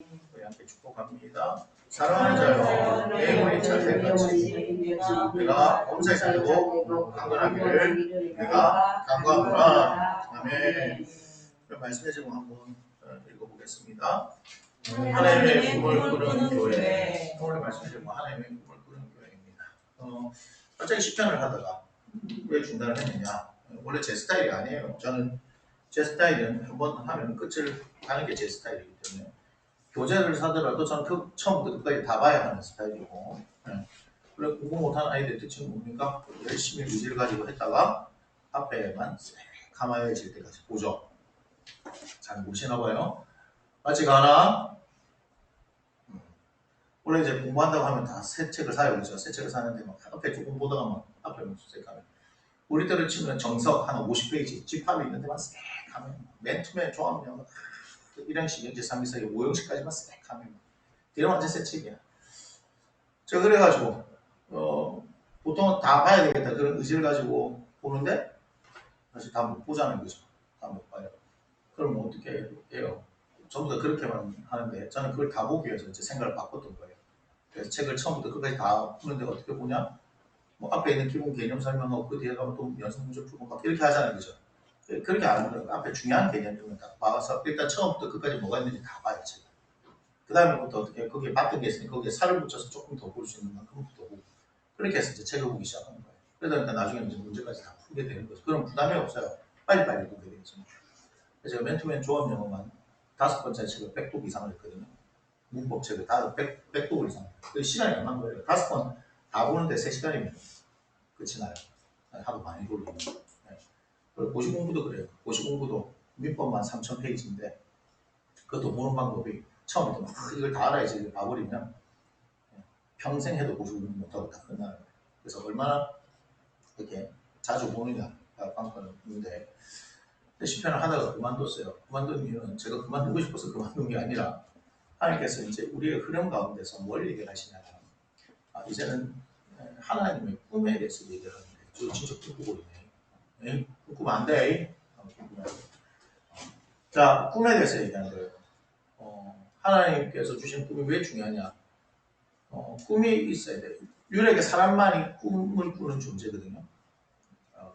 함께 축복합니다. 사랑하는 자여, 내 영혼이 찰될 것이 내가 범사에 살고 강건하기를 내가 간구하노라. 아멘. 말씀의 제목 한번 읽어보겠습니다. 하나님의 꿈을 꾸는 교회. 오늘 말씀의 제목 하나님의 꿈을 꾸는 교회입니다. 갑자기 시편을 하다가 왜 중단을 했느냐? 원래 제 스타일이 아니에요. 저는 제 스타일은 한번 하면 끝을 가는 게 제 스타일이기 때문에 교재를 사더라도 저는 처음부터 끝까지 다 봐야 하는 스타일이고, 그래 공부 못하는 아이들 특징은 뭡니까? 열심히 의지를 가지고 했다가 앞에만 가마해질 때까지 보죠. 잘 보시나 봐요. 맞지가 않아? 원래 이제 공부한다고 하면 다 새 책을 사요. 그렇죠? 새 책을 사는데 막 앞에 조금 보다가 막 앞에 수색하면 우리 때로 치면 정석 한 50페이지 집합이 있는데 막 색 하면 맨투맨 조합면 일형식, 영지, 삼기사기, 5형식까지만 색 하면 뒤로 완전 새 책이야. 저 그래가지고 보통 다 봐야 되겠다 그런 의지를 가지고 보는데 사실 다 못 보자는 거죠. 다 못 봐요. 그럼 어떻게 해요? 전부 다 그렇게만 하는데 저는 그걸 다 보기 위해서 이제 생각을 바꿨던 거예요. 그래서 책을 처음부터 끝까지 다 보는데 어떻게 보냐? 뭐 앞에 있는 기본 개념 설명하고 그 뒤에 가면 또 연습 문제 풀고 막 이렇게 하자는 거죠. 그렇게 안 보면 앞에 중요한 개념들만 딱 봐서 일단 처음부터 끝까지 뭐가 있는지 다 봐요. 제가. 그 다음에부터 어떻게 거기에 봤던 게 있으니까 거기에 살을 붙여서 조금 더 볼 수 있는 만큼부터 보고 그렇게 해서 이제 책을 보기 시작하는 거예요. 그러다 나중에 이제 문제까지 다 풀게 되는 거죠. 그럼 부담이 없어요. 빨리빨리 보게 되죠. 그래서 제가 맨투맨 조합 영어만 5번째 책을 100독 이상을 했거든요. 문법 책을 다 100독을 이상. 그 시간이 얼마나 걸려요? 5번 다 보는데 3시간이면 끝이 나요. 하도 많이 돌리면. 그리고 고시 공부도 그래요. 고시 공부도 민법만 3000페이지인데 그것도 보는 방법이 처음부터 막 이걸 다 알아야지 봐버리면 평생 해도 고시 공부 못하고 다 끝나는 거예요. 그래서 얼마나 이렇게 자주 보느냐 관건은 있는데 시편을 하다가 그만뒀어요. 그만둔 이유는 제가 그만두고 싶어서 그만둔 게 아니라 하나님께서 이제 우리의 흐름 가운데서 뭘 얘기를 하시냐면 이제는 하나님의 꿈에 대해서 얘기를 하는데 저 진짜 꿈꾸고 있네. 꿈꾸면 안 돼. 자, 꿈에 대해서 얘기하는 거예요. 하나님께서 주신 꿈이 왜 중요하냐? 꿈이 있어야 돼요. 유일하게 사람만이 꿈을 꾸는 존재거든요.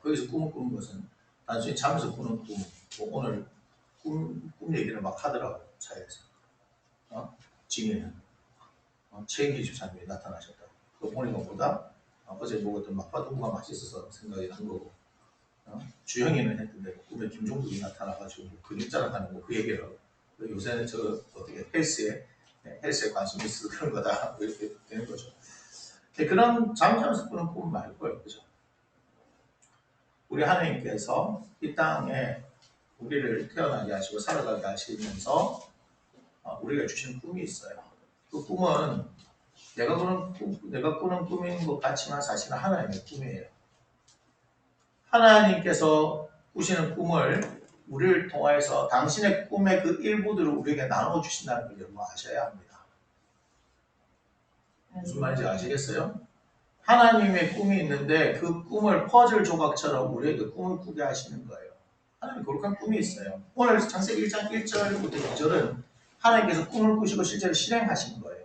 거기서 꿈을 꾸는 것은 단순히 잠에서 꾸는 꿈, 뭐 오늘 꿈 얘기를 막 하더라고요. 차에서. 지민은 최인기 집사님이 나타나셨다. 그거 보니까 보다 어제 먹었던 막바두부가 맛있어서 생각이 난 거고 주영이는 했던데 꿈에 김종국이 나타나가지고 근육 자랑하는 거 그 얘기를 하고 요새는 저 어떻게 헬스에 관심이 있어 그런 거다 이렇게 되는 거죠. 그런 잠자면서 꾸는 꿈 말고요, 그죠? 우리 하나님께서 이 땅에 우리를 태어나게 하시고 살아가게 하시면서 우리가 주신 꿈이 있어요. 그 꿈은 내가 꾸는 꿈인 것 같지만 사실은 하나님의 꿈이에요. 하나님께서 꾸시는 꿈을 우리를 통해서 당신의 꿈의 그 일부들을 우리에게 나눠주신다는 걸 여러분 아셔야 합니다. 무슨 말인지 아시겠어요? 하나님의 꿈이 있는데 그 꿈을 퍼즐 조각처럼 우리에게 꿈을 꾸게 하시는 거예요. 하나님 거룩한 꿈이 있어요. 오늘 창세기 1장 1절부터 2절은 하나님께서 꿈을 꾸시고 실제로 실행하시는 거예요.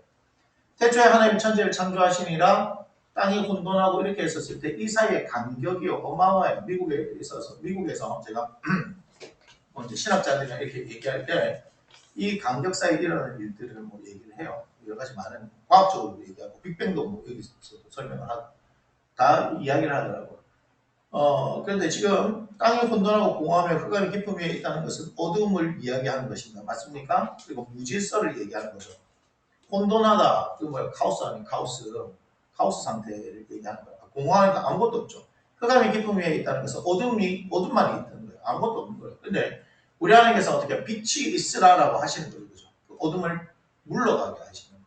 태초에 하나님 천지를 창조하시니라 땅이 혼돈하고 이렇게 했었을 때 이 사이의 간격이 어마어마해요. 미국에서 제가 이제 신학자들이랑 이렇게 얘기할 때 이 간격 사이에 일어나는 일들을 뭐 얘기를 해요. 여러 가지 많은 과학적으로 얘기하고 빅뱅도 뭐 여기서 설명을 하고 다 이야기를 하더라고요. 그런데 지금 땅이 혼돈하고 공허하며 흑암이 깊음 위에 있다는 것은 어두움을 이야기하는 것입니다. 맞습니까? 그리고 무질서를 얘기하는 거죠. 혼돈하다, 그 뭐야, 카오스 아닌 카오스 상태를 얘기하는 거예요. 공허하니까 아무것도 없죠. 흑암이 깊음 위에 있다는 것은 어둠만 있다는 거예요. 아무것도 없는 거예요. 근데 우리 하나님께서 어떻게 빛이 있으라라고 하시는 거죠. 그죠? 그 어둠을 물러가게 하시는 거예요.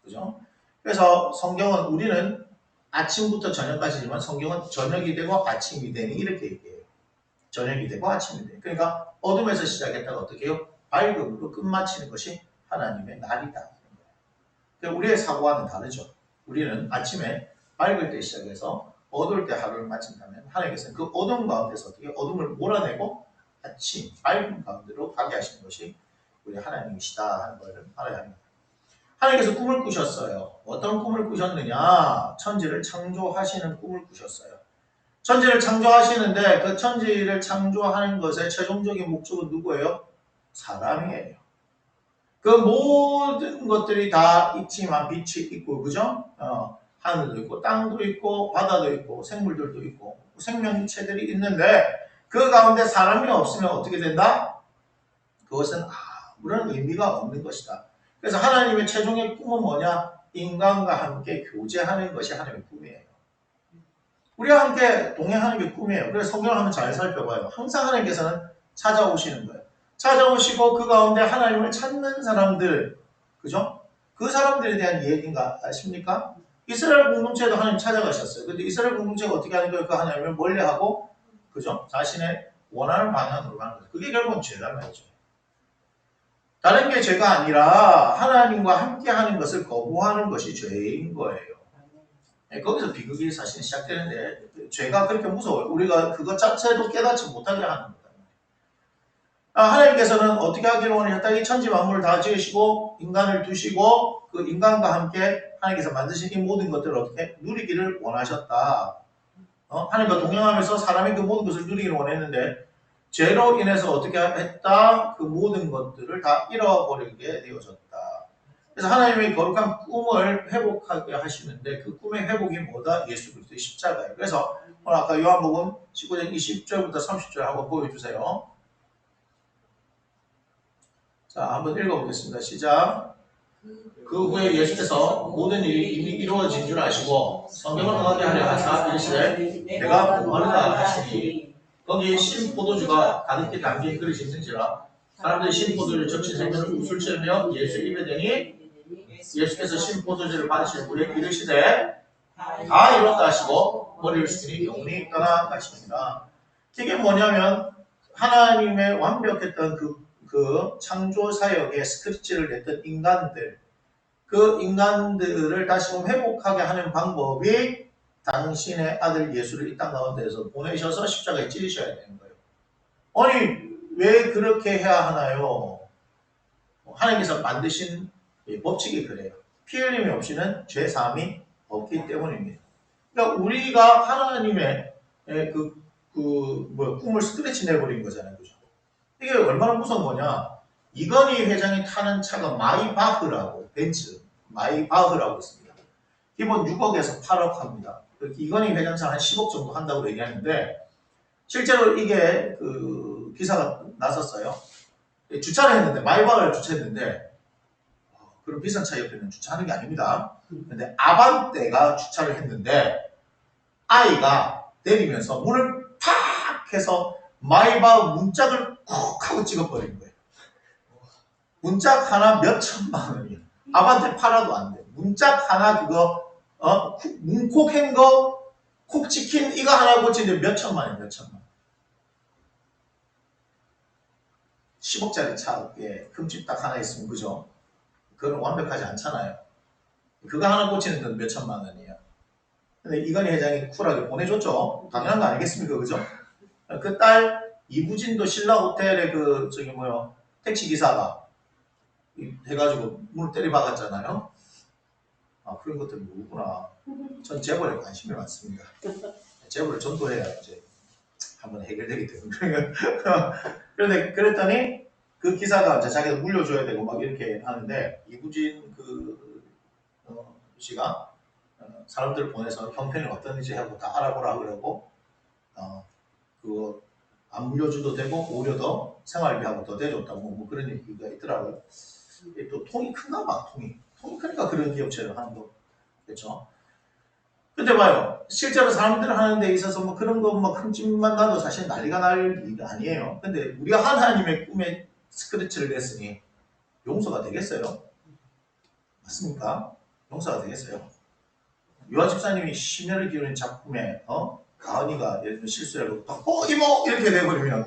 그죠? 그래서 성경은 우리는 아침부터 저녁까지지만 성경은 저녁이 되고 아침이 되니 이렇게 얘기해요. 저녁이 되고 아침이 되니. 그러니까 어둠에서 시작했다가 어떻게 해요? 밝음으로 끝마치는 것이 하나님의 날이다. 우리의 사고와는 다르죠. 우리는 아침에 밝을 때 시작해서 어두울 때 하루를 마친다면 하나님께서는 그 어둠 가운데서 어떻게 어둠을 몰아내고 아침, 밝은 가운데로 가게 하시는 것이 우리 하나님이시다 하는 걸 알아야 합니다. 하나님께서 꿈을 꾸셨어요. 어떤 꿈을 꾸셨느냐? 천지를 창조하시는 꿈을 꾸셨어요. 천지를 창조하시는데 그 천지를 창조하는 것의 최종적인 목적은 누구예요? 사람이에요. 그 모든 것들이 다 있지만 빛이 있고, 그죠? 하늘도 있고, 땅도 있고, 바다도 있고, 생물들도 있고, 생명체들이 있는데 그 가운데 사람이 없으면 어떻게 된다? 그것은 아무런 의미가 없는 것이다. 그래서 하나님의 최종의 꿈은 뭐냐? 인간과 함께 교제하는 것이 하나님의 꿈이에요. 우리와 함께 동행하는 게 꿈이에요. 그래서 성경을 한번 잘 살펴봐요. 항상 하나님께서는 찾아오시는 거예요. 찾아오시고 그 가운데 하나님을 찾는 사람들, 그죠? 그 사람들에 대한 이야기인가 아십니까? 이스라엘 공동체도 하나님 찾아가셨어요. 근데 이스라엘 공동체가 어떻게 하는 거예요? 그 하나님을 멀리하고, 그죠? 자신의 원하는 방향으로 가는 거죠. 그게 결국은 죄란 말이죠. 다른 게 죄가 아니라 하나님과 함께 하는 것을 거부하는 것이 죄인 거예요. 거기서 비극이 사실 시작되는데 죄가 그렇게 무서워요. 우리가 그것 자체도 깨닫지 못하게 하는 겁니다. 하나님께서는 어떻게 하기를 원하셨다? 이 천지 만물을 다 지으시고 인간을 두시고 그 인간과 함께 하나님께서 만드신 이 모든 것들을 어떻게 누리기를 원하셨다. 하나님과 동행하면서 사람이 그 모든 것을 누리기를 원했는데 죄로 인해서 어떻게 했다? 그 모든 것들을 다 잃어버리게 되어졌다. 그래서 하나님의 거룩한 꿈을 회복하게 하시는데 그 꿈의 회복이 뭐다? 예수 그리스도의 십자가예요. 그래서 오늘 아까 요한복음 19장 20절부터 30절 한번 보여주세요. 자, 한번 읽어보겠습니다. 시작. 그 후에 예수께서 모든 일이 이미 이루어진 줄 아시고 성경을 응하게 하려 하사 이르시되 내가 목마르다 하시니 거기 신 포도주가 가득히 담긴 그릇이 있는지라 사람들이 신 포도주를 적신 생면을 웃을 치며 예수 입에 대니 예수께서 신 포도주를 받으실 후에 이르시되 다 이뤘다 하시고 머리를 숙이니 영혼이 떠나가십니다. 이게 뭐냐면 하나님의 완벽했던 그 창조 사역에 스크립트를 냈던 인간들, 그 인간들을 다시 회복하게 하는 방법이 당신의 아들 예수를 이 땅 가운데에서 보내셔서 십자가에 찔리셔야 되는 거예요. 아니 왜 그렇게 해야 하나요? 하나님께서 만드신 법칙이 그래요. 피 흘림이 없이는 죄 사함이 없기 때문입니다. 그러니까 우리가 하나님의 꿈을 스크래치 내버린 거잖아요. 그죠? 이게 얼마나 무서운 거냐? 이건희 회장이 타는 차가 마이바흐라고, 벤츠 마이바흐라고 있습니다. 기본 6억에서 8억 합니다. 이건희 회장 차 한 10억 정도 한다고 얘기하는데 실제로 이게 그 기사가 났었어요. 주차를 했는데 마이바흐를 주차했는데 그런 비싼 차 옆에는 주차하는 게 아닙니다. 근데 아반떼가 주차를 했는데 아이가 내리면서 문을 팍 해서 마이바흐 문짝을 콕 하고 찍어버린 거예요. 문짝 하나 몇 천만 원이에요. 아반떼 팔아도 안 돼. 문짝 하나 그거 문콕한 거 콕 찍힌 이거 하나 고치는데 몇 천만 원이에요. 몇 천만 원. 10억짜리 차에 흠집 딱 하나 있으면 그죠? 그건 완벽하지 않잖아요. 그거 하나 고치는 돈 몇 천만 원이에요. 근데 이건희 회장이 쿨하게 보내줬죠. 당연한 거 아니겠습니까? 그죠? 그 딸 이부진도 신라 호텔에 택시 기사가 해가지고 문을 때려박았잖아요. 그런 것들이 모르구나. 전 재벌에 관심이 많습니다. 재벌을 전도해야 이제 한번 해결되기 때문에. 그런데 그랬더니 그 기사가 이제 자기가 물려줘야 되고 막 이렇게 하는데 이부진 씨가 사람들 보내서 형편이 어떤지 하고 다 알아보라 그러고 그거 안 물려줘도 되고 오히려 더 생활비하고 더 대줬다고 뭐 그런 얘기가 있더라고요. 또 통이 큰가 봐. 통이 크니까 그런 기업체를 하는 거겠죠. 근데 봐요. 실제로 사람들 하는 데 있어서 뭐 그런 거 막 흠집만 나도 사실 난리가 날 일이 아니에요. 근데 우리가 하나님의 꿈에 스크래치를 냈으니 용서가 되겠어요? 맞습니까? 용서가 되겠어요? 유아 집사님이 심혈을 기울인 작품에 가은이가 예를 들면 실수를 하고 이모 이렇게 돼버리면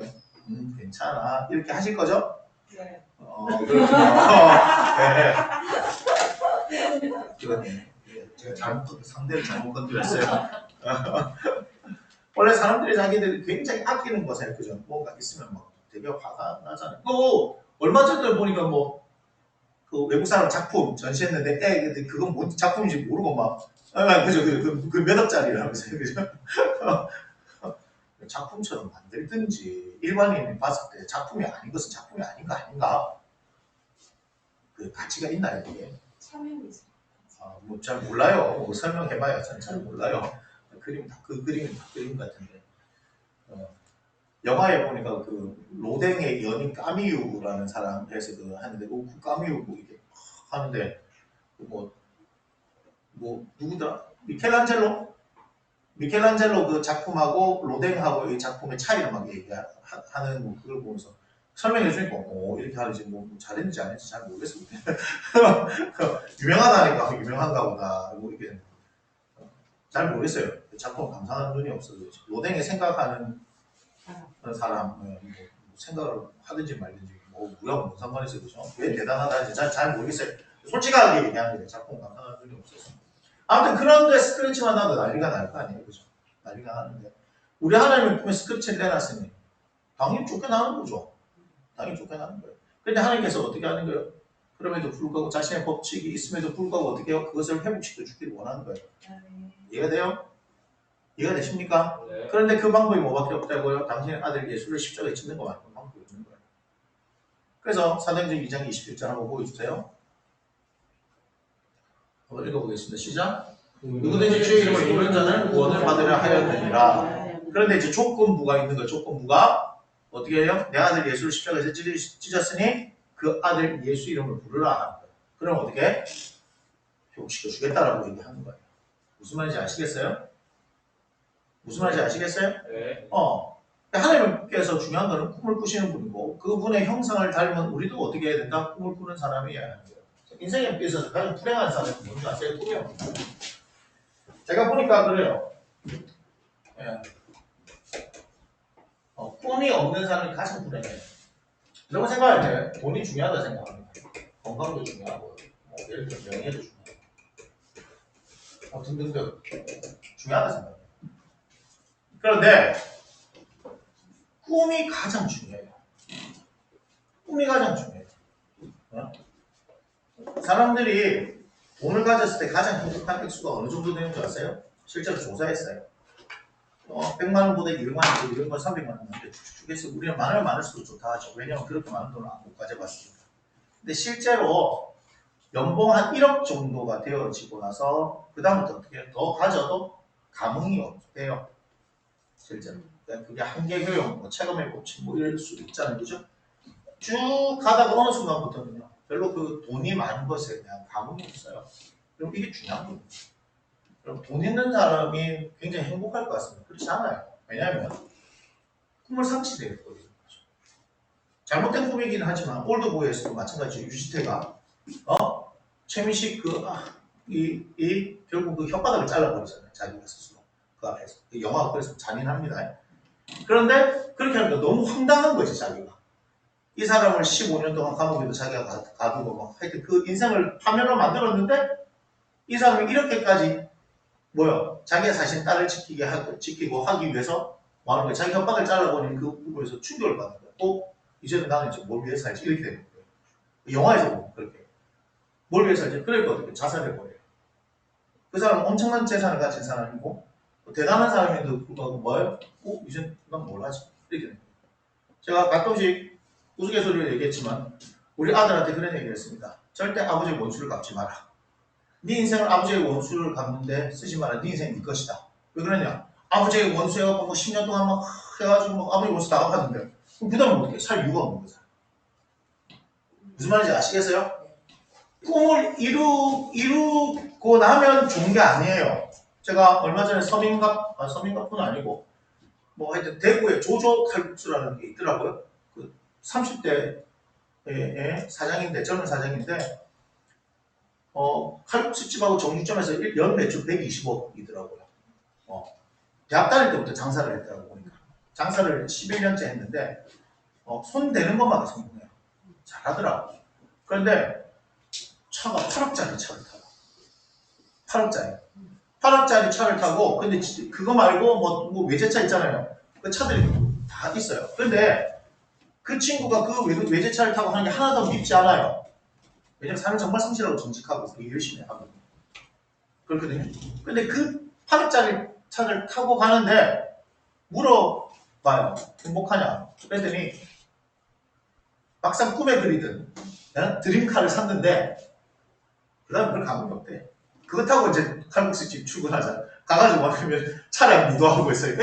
괜찮아 이렇게 하실 거죠? 네. 그렇군요. 네. 제가 상대를 잘못 건드렸어요. 원래 사람들이 자기들이 굉장히 아끼는 것에 그죠? 뭔가 있으면 막 되게 화가 나잖아요. 얼마 전에 보니까 뭐 그 외국 사람 작품 전시했는데 근데 그건 뭔 작품인지 모르고 막 그죠 몇 억짜리라면서요 그죠 작품처럼 만들든지 일반인이 봤을 때 작품이 아닌 것은 작품이 아닌 거 아닌가 그 가치가 있나 이게 참여미술. 뭐 잘 몰라요 뭐 설명해봐야 잘 몰라요 그 그림은 다 그림 같은데 영화에 보니까 그 로댕의 연인 까미유라는 사람에서 그 하는데 그 까미유 뭐 이게 하는데 뭐 누구더라? 미켈란젤로 그 작품하고 로댕하고 이 작품의 차이를 막 얘기하는 뭐 그걸 보면서 설명해 주니까 이렇게 하는지 뭐 잘했는지 안 했는지 잘 모르겠어요. 유명하다니까 유명한가 보다 뭐 이게 잘 모르겠어요. 작품 감상하는 눈이 없어서 로댕이 생각하는 사람 뭐 생각을 하든지 말든지 뭐 우리하고 무슨 상관이 있어요, 그죠? 왜 대단하다는지 잘 모르겠어요. 솔직하게 얘기하는 거예요. 작품 감상하는 눈이 없어서. 아무튼 그런데 스크래치만 나도 난리가 날 거 아니에요, 그죠? 난리가 나는데 우리 하나님의 품에 스크래치를 내놨으니 당연히 쫓겨나는 거죠. 당연히 쫓겨나는 거예요. 그런데 하나님께서 어떻게 하는 거예요? 그럼에도 불구하고 자신의 법칙이 있음에도 불구하고 어떻게 해요? 그것을 회복시켜 주기를 원하는 거예요. 이해가 돼요? 이해가 되십니까? 네. 그런데 그 방법이 뭐밖에 없다고요? 당신의 아들 예수를 십자가에 짓는 것만큼 방법이 있는 거예요. 그래서 사도행전 2장 27절 한번 보여주세요. 한번 읽어보겠습니다. 시작. 누구든지 주의 이름을 부르는 자는 구원을 받으려 하였느니라. 그런데 이제 조건부가 있는 거예요. 조건부가 어떻게 해요? 내 아들 예수를 십자가에서 찢었으니 그 아들 예수 이름을 부르라 하는 거예요. 그럼 어떻게? 회복시켜 주겠다라고 얘기하는 거예요. 무슨 말인지 아시겠어요? 무슨 말인지 아시겠어요? 네. 하나님께서 중요한 거는 꿈을 꾸시는 분이고 그분의 형상을 닮은 우리도 어떻게 해야 된다? 꿈을 꾸는 사람이어야 하는 거예요. 인생에 있어서 가장 불행한 사람이 뭔지 아세요? 꿈이 없는 거예요. 제가 보니까 그래요. 예. 꿈이 없는 사람이 가장 불행해요. 이런 거 생각할 때 돈이 중요하다 생각합니다. 건강도 중요하고 뭐 예를 들어 명예도 중요하고 등등등 중요하다 생각합니다. 그런데 꿈이 가장 중요해요. 꿈이 가장 중요해요. 사람들이 돈을 가졌을 때 가장 행복한 액수가 어느 정도 되는 줄 아세요? 실제로 조사했어요. 100만 원보다 200만 원, 이런 건 300만 원인데 쭉쭉 해서 우리는 많으면 많을수록 좋다 하죠. 왜냐면 그렇게 많은 돈을 못 가져봤으니까. 근데 실제로 연봉 한 1억 정도가 되어지고 나서 그 다음부터 어떻게 더 가져도 감흥이 없대요. 실제로. 그게 한계 교육, 뭐 체감의 법칙 뭐 이럴 수도 있잖아요. 그죠? 쭉 가다가 어느 순간부터는요. 별로 그 돈이 많은 것에 대한 감흥이 없어요. 그럼 이게 중요한 겁니다. 그럼 돈 있는 사람이 굉장히 행복할 것 같습니다. 그렇지 않아요. 왜냐하면 꿈을 상실해버리는 거죠. 잘못된 꿈이긴 하지만 올드보이에서도 마찬가지로 유지태가 최민식 결국 그 혓바닥을 잘라버리잖아요. 자기가 스스로 그 앞에서. 그 영화가 그래서 잔인합니다. 그런데 그렇게 하니까 너무 황당한 거지 자기가. 이 사람을 15년 동안 감옥에도 자기가 가두고 막 하여튼 그 인생을 파멸로 만들었는데 이 사람이 이렇게까지 자기가 자신 딸을 지키고 하기 위해서 뭐 하는 거야? 자기 혓바닥을 잘라버리는 그 부분에서 충격을 받는 거야. 이제는 나는 뭘 위해 살지? 이렇게 되는 거예요. 영화에서 보면 그렇게. 뭘 위해 살지? 그러니까 어떻게 자살해버려요. 그 사람은 엄청난 재산을 가진 사람이고 대단한 사람인데도 불구하고 이제 난 뭘 하지? 이렇게 되는 거예요. 제가 가끔씩 우스갯소리로 얘기했지만 우리 아들한테 그런 얘기를 했습니다. 절대 아버지의 원수를 갚지 마라. 네 인생을 아버지의 원수를 갚는데 쓰지 마라. 네 인생이 네 것이다. 왜 그러냐? 아버지의 원수 해갖고 뭐 10년 동안 막 해가지고 막 아버지 원수 다 갚았는데 그럼 그 다음에 어떻게 살 이유가 없는 거죠. 무슨 말인지 아시겠어요? 꿈을 이루고 나면 좋은 게 아니에요. 제가 얼마 전에 서민갑은 아니고 뭐 하여튼 대구에 조조 칼국수라는 게 있더라고요. 그 30대 사장인데 젊은 사장인데 칼국수집하고 정육점에서 연 매출 120억이더라고요. 대학 다닐 때부터 장사를 했더라고 보니까. 장사를 11년째 했는데 손 대는 것마다 성공해요. 잘하더라고. 그런데 차가 8억짜리 차를 타고 8억짜리 차를 타고 근데 그거 말고 뭐 외제차 있잖아요. 그 차들이 다 있어요. 그런데 그 친구가 그 외제차를 타고 하는 게 하나도 밉지 않아요. 왜냐면 사람은 정말 성실하고 정직하고 되게 열심히 하거든요. 그렇거든요. 근데 그 800짜리 차를 타고 가는데 물어봐요. 행복하냐? 그랬더니 막상 꿈에 그리던 드림카를 샀는데 그 다음에 별 감흥이 없대. 그거 타고 이제 칼국수집 출근하자. 가가지고 막 그러면 차량 유도하고 있어요.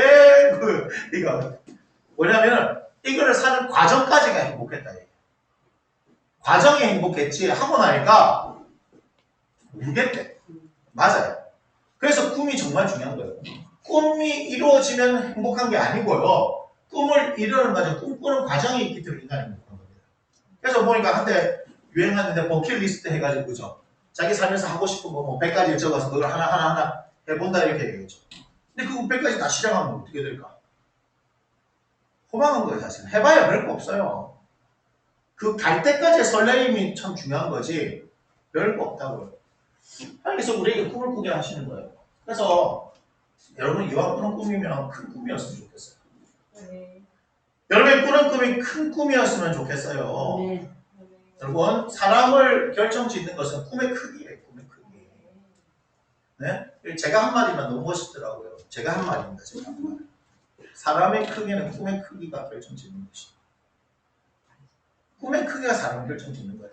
이거. 뭐냐면 이거를 사는 과정까지가 행복했다. 과정이 행복했지 하고 나니까 모르겠대. 맞아요. 그래서 꿈이 정말 중요한 거예요. 꿈이 이루어지면 행복한 게 아니고요. 꿈을 이루는 과정, 꿈꾸는 과정이 있기 때문에 인간이 행복한 겁니다. 그래서 보니까 한때 유행하는데 버킷리스트 해가지고 그죠? 자기 살면서 하고 싶은 거 뭐 100가지를 적어서 그걸 하나 해본다 이렇게 얘기했죠. 근데 그 100가지 다 실행하면 어떻게 될까? 호망한 거예요 사실. 해봐야 별거 없어요. 그 갈 때까지의 설레임이 참 중요한 거지 별거 없다고요. 그래서 우리에게 꿈을 꾸게 하시는 거예요. 그래서 여러분 이왕 꾸는 꿈이면 큰 꿈이었으면 좋겠어요. 네. 여러분이 꾸는 꿈이 큰 꿈이었으면 좋겠어요. 네. 여러분 사람을 결정짓는 것은 꿈의 크기예요. 꿈의 크기. 네? 제가 한 마디만 너무 멋있더라고요. 제가 한 말입니다. 제가 한 말. 사람의 크기는 꿈의 크기가 결정짓는 것이에요. 꿈의 크기가 사람을 결정짓는 거예요.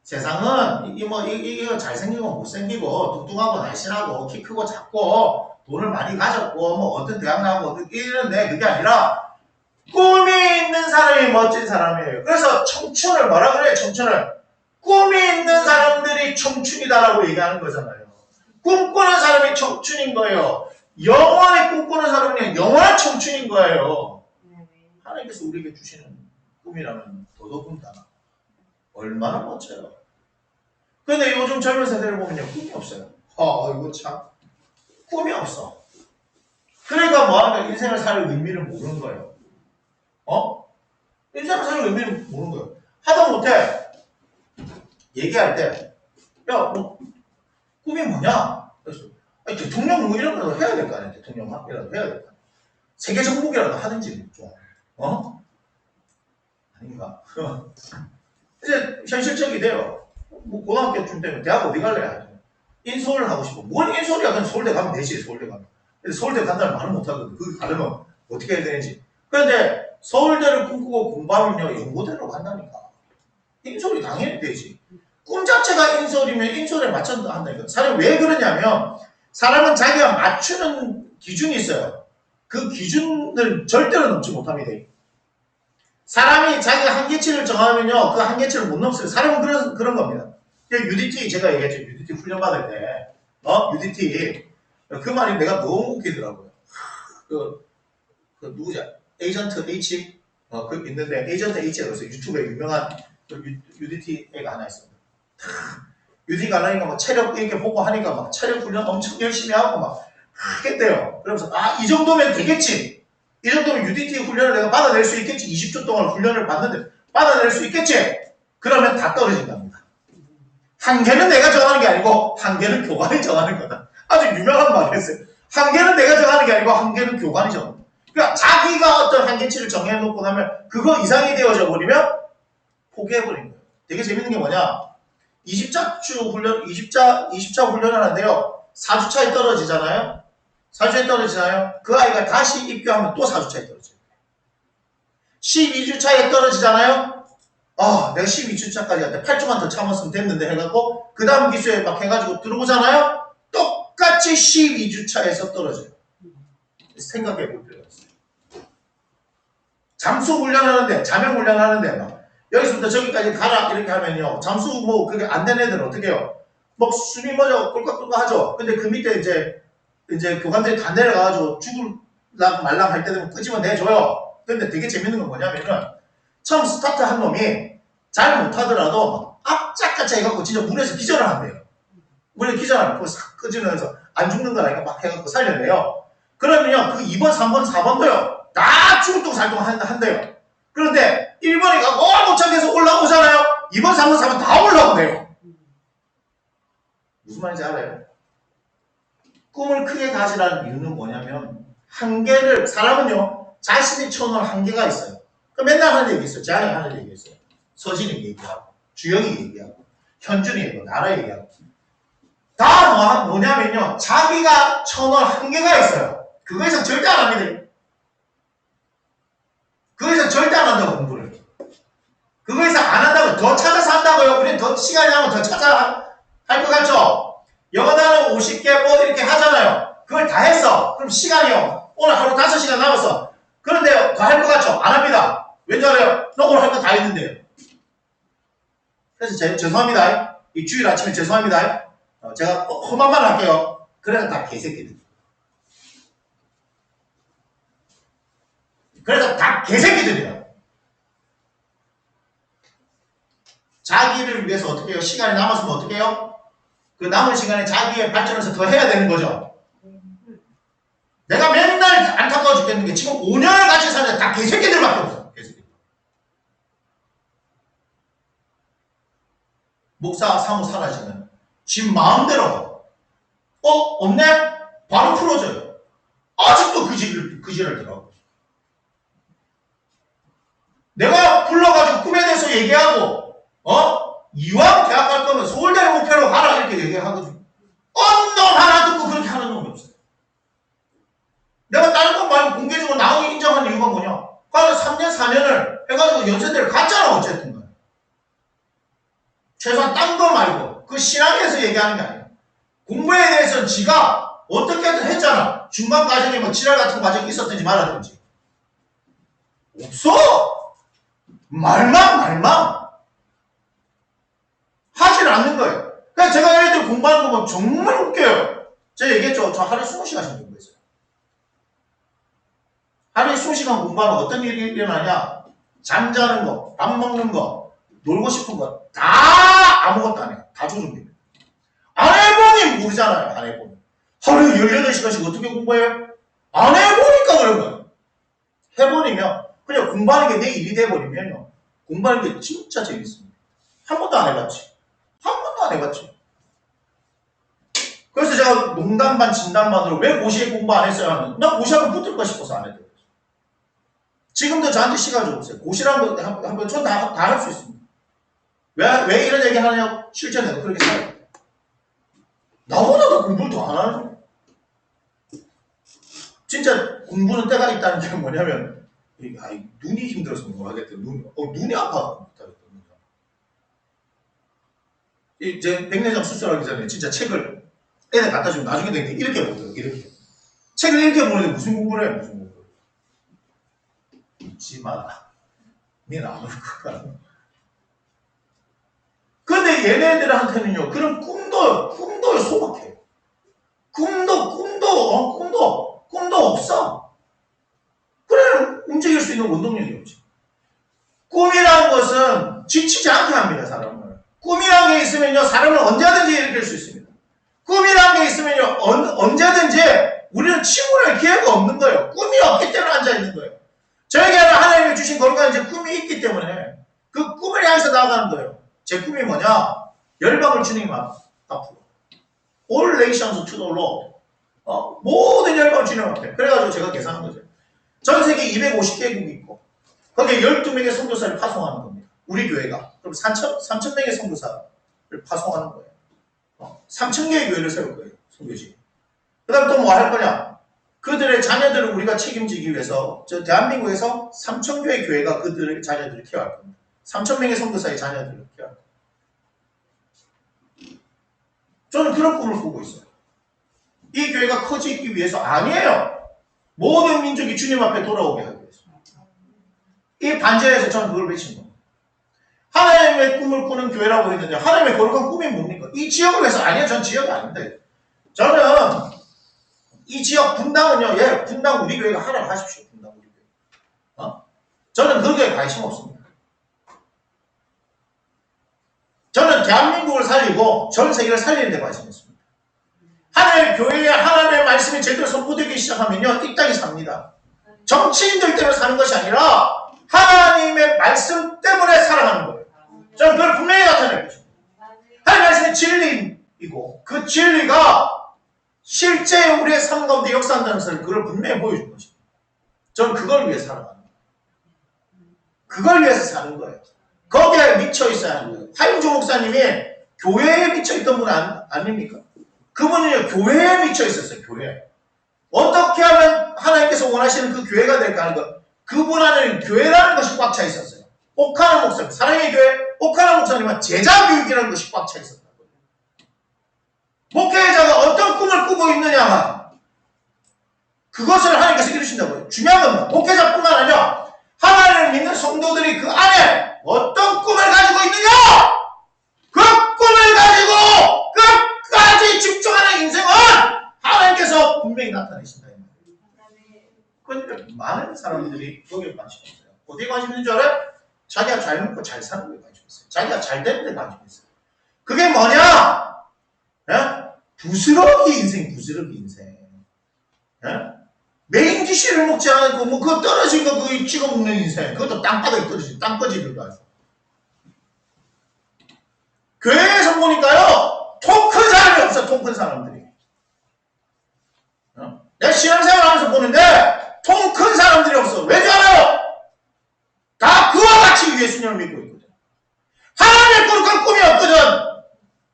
세상은 이게 잘생기고 못생기고 뚱뚱하고 날씬하고 키 크고 작고 돈을 많이 가졌고 뭐 어떤 대학 나오고 이런데 그게 아니라 꿈이 있는 사람이 멋진 사람이에요. 그래서 청춘을 뭐라 그래요? 청춘을 꿈이 있는 사람들이 청춘이다라고 얘기하는 거잖아요. 꿈꾸는 사람이 청춘인 거예요. 영원히 꿈꾸는 사람은 영원한 청춘인 거예요. 하나님께서 우리에게 주시는 꿈이라면 더더군다나 얼마나 멋져요. 근데 요즘 젊은 세대를 보면요 꿈이 없어요. 이거 참 꿈이 없어. 그러니까 뭐하냐 인생을 살 의미를 모르는 거예요. 인생을 살 의미를 모르는 거예요. 하다 못해 얘기할 때 야 뭐 꿈이 뭐냐? 그래서 대통령 뭐 이런 거라도 해야 될 거 아니야. 대통령 학이라도 해야 될 거 아니야. 세계 정복이라도 하든지 좀 아닌가? 이제 현실적이 돼요. 뭐 고등학교쯤 되면 대학 어디 갈래? 인서울을 하고 싶어. 뭔 인서울이야? 그냥 서울대 가면 되지. 서울대 가면. 근데 서울대 간다는 말은 못하거든. 거기 가려면 어떻게 해야 되는지. 그런데 서울대를 꿈꾸고 공부하면요 연고대로 간다니까. 인서울이 당연히 되지. 꿈 자체가 인서울이면 인서울에 맞춰서 한다니까. 사람이 왜 그러냐면 사람은 자기가 맞추는 기준이 있어요. 그 기준을 절대로 넘지 못합니다. 사람이 자기가 한계치를 정하면요 그 한계치를 못 넘어요. 사람은 그런 겁니다. UDT 제가 얘기했죠. UDT 훈련 받을 때 UDT 그 말이 내가 너무 웃기더라고요. 그 누구냐 에이전트 H 그 있는데 에이전트 H라고 해서 유튜브에 유명한 UDT 애가 하나 있습니다. UDT가 하니까 막 체력 이렇게 보고 하니까 막 체력 훈련 엄청 열심히 하고 막 하겠대요. 그러면서 이 정도면 되겠지. 이 정도면 UDT 훈련을 내가 받아낼 수 있겠지. 20초 동안 훈련을 받는데 받아낼 수 있겠지. 그러면 다 떨어진답니다. 한계는 내가 정하는 게 아니고 한계는 교관이 정하는 거다. 아주 유명한 말이었어요. 한계는 내가 정하는 게 아니고 한계는 교관이 정하는 거다. 그러니까 자기가 어떤 한계치를 정해놓고 나면 그거 이상이 되어져 버리면 포기해버린 거예요. 되게 재밌는 게 뭐냐 20차 훈련을 하는데요 4주차에 떨어지잖아요. 4주차에 떨어지잖아요. 그 아이가 다시 입교하면 또 4주차에 떨어져요. 12주차에 떨어지잖아요. 내가 12주차까지 할 때 8주만 더 참았으면 됐는데 해갖고 그 다음 기수에 막 해가지고 들어오잖아요. 똑같이 12주차에서 떨어져요. 생각해 볼 필요가 있어요. 잠수 훈련하는데 자명 훈련하는데 막 여기서부터 저기까지 가라 이렇게 하면요 잠수 뭐 그게 안 되는 애들은 어떻게 해요? 뭐 숨이 뭐죠 꿀꺽꿀꺽 하죠. 근데 그 밑에 이제 교관들이 다 내려가가지고 죽을랑 말랑 할 때 되면 끄집어내줘요. 근데 되게 재밌는 건 뭐냐면은 처음 스타트 한 놈이 잘 못하더라도 악착같이 해갖고 진짜 물에서 기절을 한대요. 물에 기절하면 그걸 싹 끄집어내서 안 죽는 거라니까 막 해갖고 살려내요. 그러면요 그 2번, 3번, 4번도요 다 죽을 똥 살 똥 한대요. 그런데 1번이 가고 못 참겠어 올라오잖아요. 2번, 3번, 4번 다 올라오네요. 무슨 말인지 알아요? 꿈을 크게 가지라는 이유는 뭐냐면 한계를 사람은요 자신이 쳐놓은 한계가 있어요. 그 맨날 하는 얘기 있어요. 재한이 하는 얘기 있어요. 서진이 얘기하고, 주영이 얘기하고, 현준이 얘기하고, 나라 얘기하고. 다 뭐냐면요. 자기가 쳐놓은 한계가 있어요. 그거 이상 절대 안 합니다. 그거 이상 절대 안 한다고, 공부를. 그거 이상 안 한다고, 더 찾아서 한다고요. 우리는 더 시간이 나면 더 찾아 할 것 같죠? 영어 단어 50개 뭐 이렇게 하잖아요. 그걸 다 했어. 그럼 시간이요. 오늘 하루 5시간 남았어. 그런데 더 할 것 같죠? 안 합니다. 왠지 알아요? 너 오늘 할 거 다 했는데요. 그래서 죄송합니다. 이 주일 아침에 죄송합니다. 제가 험한 말 할게요. 그래서 다 개새끼들. 그래서 다 개새끼들이에요. 자기를 위해서 어떻게 해요? 시간이 남았으면 어떻게 해요? 그 남은 시간에 자기의 발전해서 더 해야 되는 거죠. 내가 맨날 안타까워 죽겠는 게 지금 5년을 같이 사는데 다 개새끼들밖에 없어. 개새끼들. 목사 사무 사라지면 지 마음대로 없네? 바로 풀어줘요. 아직도 그 지를 들어. 내가 불러가지고 꿈에 대해서 얘기하고 이왕 대학 갈 거면 서울대를 목표로 가라 이렇게 얘기하거든. 놈 하나 듣고 그렇게 하는 놈이 없어요. 내가 다른 건 말고 공개적으로 나오기 인정한 이유가 뭐냐? 과거 3년 4년을 해가지고 연세대를 갔잖아 어쨌든 간. 최소한 딴 거 말고 그 신앙에서 얘기하는 게 아니야. 공부에 대해서는 지가 어떻게든 했잖아. 중간 과정에 뭐 지랄 같은 과정이 있었든지 말았든지. 없어! 말만 하질 않는 거예요. 그래서 제가 애들 공부하는 거 보면 정말 웃겨요. 제가 얘기했죠. 저 하루에 20시간씩 공부했어요. 하루에 20시간 공부하면 어떤 일이 일어나냐? 잠자는 거, 밥 먹는 거, 놀고 싶은 거 다 아무것도 안 해요. 다 조준됩니다. 안 해보니 모르잖아요. 안 해보니. 하루에 18시간씩 어떻게 공부해요? 안 해보니까 그런 거예요. 해버리면 그냥 공부하는 게 내 일이 돼버리면요. 공부하는 게 진짜 재밌습니다. 한 번도 안 해봤지. 한 번도 안 해봤지. 그래서 제가 농담 반 진담 반으로 왜 고시에 공부 안 했어요 하면 나 고시하면 붙을까 싶어서 안 했대요. 지금도 저한테 시간 줘보세요. 고시라는 거 한번 전 다 할 수 있습니다. 왜 이런 얘기 하느냐고 실제 내가 그렇게 살아요. 나보다 더 공부를 더 안 하는 거예요. 진짜 공부는 때가 있다는 게 뭐냐면 눈이 힘들어서 못 하겠대. 눈이 아파. 이제 백내장 수술하기 전에 진짜 책을 애들 갖다 주면 나중에 되게 이렇게 보더라고요. 이렇게. 책을 이렇게 보는데 무슨 공부를 해? 무슨 공부를. 잊지 마라. 니는 안 올 거야. 근데 얘네들한테는요, 그런 꿈도 소박해요. 꿈도 없어. 그래, 움직일 수 있는 원동력이 없지. 꿈이라는 것은 지치지 않게 합니다, 사람을. 꿈이라는 게 있으면요, 사람을 언제든지 일으킬 수 있습니다. 꿈이라는 게 있으면요, 언제든지 우리는 침울할 기회가 없는 거예요. 꿈이 없기 때문에 앉아있는 거예요. 저에게는 하나님이 주신 거룩한 이제 꿈이 있기 때문에 그 꿈을 향해서 나아가는 거예요. 제 꿈이 뭐냐? 열방을 주님 앞으로. All nations to the Lord. 모든 열방을 주님 앞에. 그래가지고 제가 계산한 거죠. 전 세계 250개국이 있고 거기에 12명의 선교사를 파송하는 겁니다. 우리 교회가. 그럼 3,000명의 선교사를 파송하는 거예요. 3,000개의 교회를 세울 거예요. 선교지. 그 다음 또 뭐 할 거냐? 그들의 자녀들을 우리가 책임지기 위해서 저 대한민국에서 3,000개의 교회가 그들의 자녀들을 케어할 겁니다. 3,000명의 선교사의 자녀들을 케어할 겁니다. 저는 그런 꿈을 꾸고 있어요. 이 교회가 커지기 위해서 아니에요. 모든 민족이 주님 앞에 돌아오게 하기 위해서. 이 반지하에서 저는 그걸 외친 겁니다. 하나님의 꿈을 꾸는 교회라고 했는데 하나님의 거룩한 꿈이 뭡니까? 이 지역을 위해서 아니에요. 전 지역이 아닌데. 저는 이 지역 분당은요. 분당 우리 교회가 하라고 하십시오. 분당 우리 교회. 저는 그거에 관심 없습니다. 저는 대한민국을 살리고 전 세계를 살리는 데 관심이 있습니다. 하나님의 교회에 하나님의 말씀이 제대로 선포되기 시작하면요. 이 땅이 삽니다. 정치인들 때문에 사는 것이 아니라 하나님의 말씀 때문에 살아가는 거예요. 저는 그걸 분명히 나타낼 것입니다. 하나님의 말씀이 진리이고 그 진리가 실제 우리의 삶 가운데 역사한다는 것을 그걸 분명히 보여줄 것입니다. 저는 그걸 위해 살아갑니다. 그걸 위해서 사는 거예요. 거기에 미쳐 있어야 하는 거예요. 하임조 목사님이 교회에 미쳐 있던 분 아닙니까? 그분은 교회에 미쳐 있었어요. 교회. 어떻게 하면 하나님께서 원하시는 그 교회가 될까 하는 것. 그분 안에는 교회라는 것이 꽉 차 있었어요. 오카나 목사님, 사랑의 교회 오카나 목사님은 제자 교육이라는 것이 꽉 차 있었다는 거예요. 목회자가 어떤 꿈을 꾸고 있느냐가 그것을 하나님께서 이루신다고요. 중요한 건 목회자뿐만 아니라 하나님을 믿는 성도들이 그 안에 어떤 꿈을 가지고 있느냐! 그 꿈을 가지고 끝까지 집중하는 인생은 하나님께서 분명히 나타내신다. 그러니까 많은 사람들이 거기에 관심이 있어요. 어디에 관심 있는 줄 알아요? 자기가 잘 먹고 잘 사는 데 관심 있어요. 자기가 잘 되는 데 관심 있어요. 그게 뭐냐? 예? 부스러기 인생, 부스러기 인생. 예? 메인 디쉬를 먹지 않고 뭐 그거 떨어진 거 그거 찍어 먹는 인생. 그것도 땅바닥에 떨어진 땅거지들도 알고. 교회에서 보니까요, 통 큰 사람이 없어, 통 큰 사람들이. 내가 신앙생활 하면서 보는데, 통 큰 사람들이 없어. 왜 줄 알아요? 다 그와 같이 예수님을 믿고 있거든. 하나님의 그 꿈이 없거든.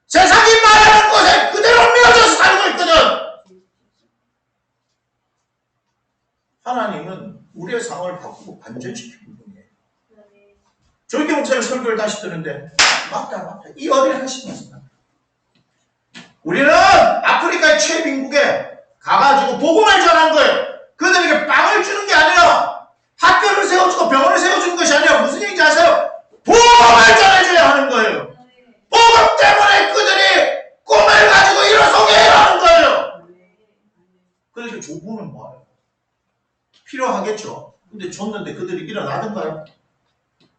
세상이 말하는 것에 그대로 미어져서 살고 있거든. 하나님은 우리의 상황을 바꾸고 반전시키는 분이에요. 조이기 목사님 설교를 다시 듣는데, 맞다. 이 어디를 하시면서. 우리는 아프리카의 최빈국에 가가지고 복음을 전한 거예요. 그들에게 빵을 주는 게 아니라 학교를 세워주고 병원을 세워주는 것이 아니라 무슨 얘기인지 아세요? 복음을 전해줘야 하는 거예요. 복음 때문에 그들이 꿈을 가지고 일어서게 해야 하는 거예요. 그러니까 조부는 뭐예요? 필요하겠죠. 근데 줬는데 그들이 일어나던가요?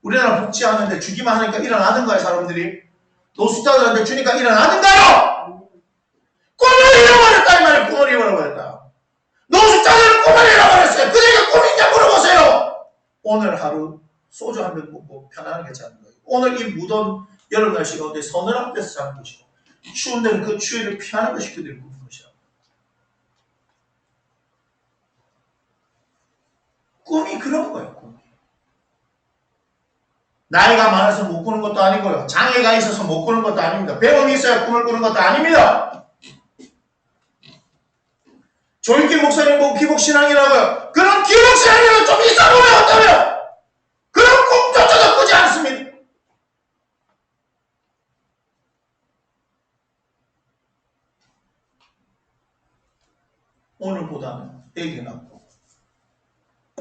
우리나라 복지하는데 주기만 하니까 일어나던가요? 사람들이? 노숙자들한테 주니까 일어나던가요? 꿈을 잃어버렸다 이 말이에요. 꿈을 잃어버렸다. 노숙자들은 꿈을 잃어버렸어요. 그들에게 꿈이 있냐 물어보세요. 오늘 하루 소주 한 병 먹고 편안하게 자는 거예요. 오늘 이 무더운 여름 날씨 가운데 서늘한 데서 자는 것이고 추운 데는 그 추위를 피하는 것이 그들의 꿈인 것이야. 꿈이 그런 거예요. 꿈이. 나이가 많아서 못 꾸는 것도 아니고요. 장애가 있어서 못 꾸는 것도 아닙니다. 배움이 있어야 꿈을 꾸는 것도 아닙니다. 조일기 목사님 보고 기복신앙이라고요. 그런 기복신앙이라고 좀 있어보면 어떠면 그런 꿈조차도 꾸지 않습니다. 오늘보다는 애기 낳고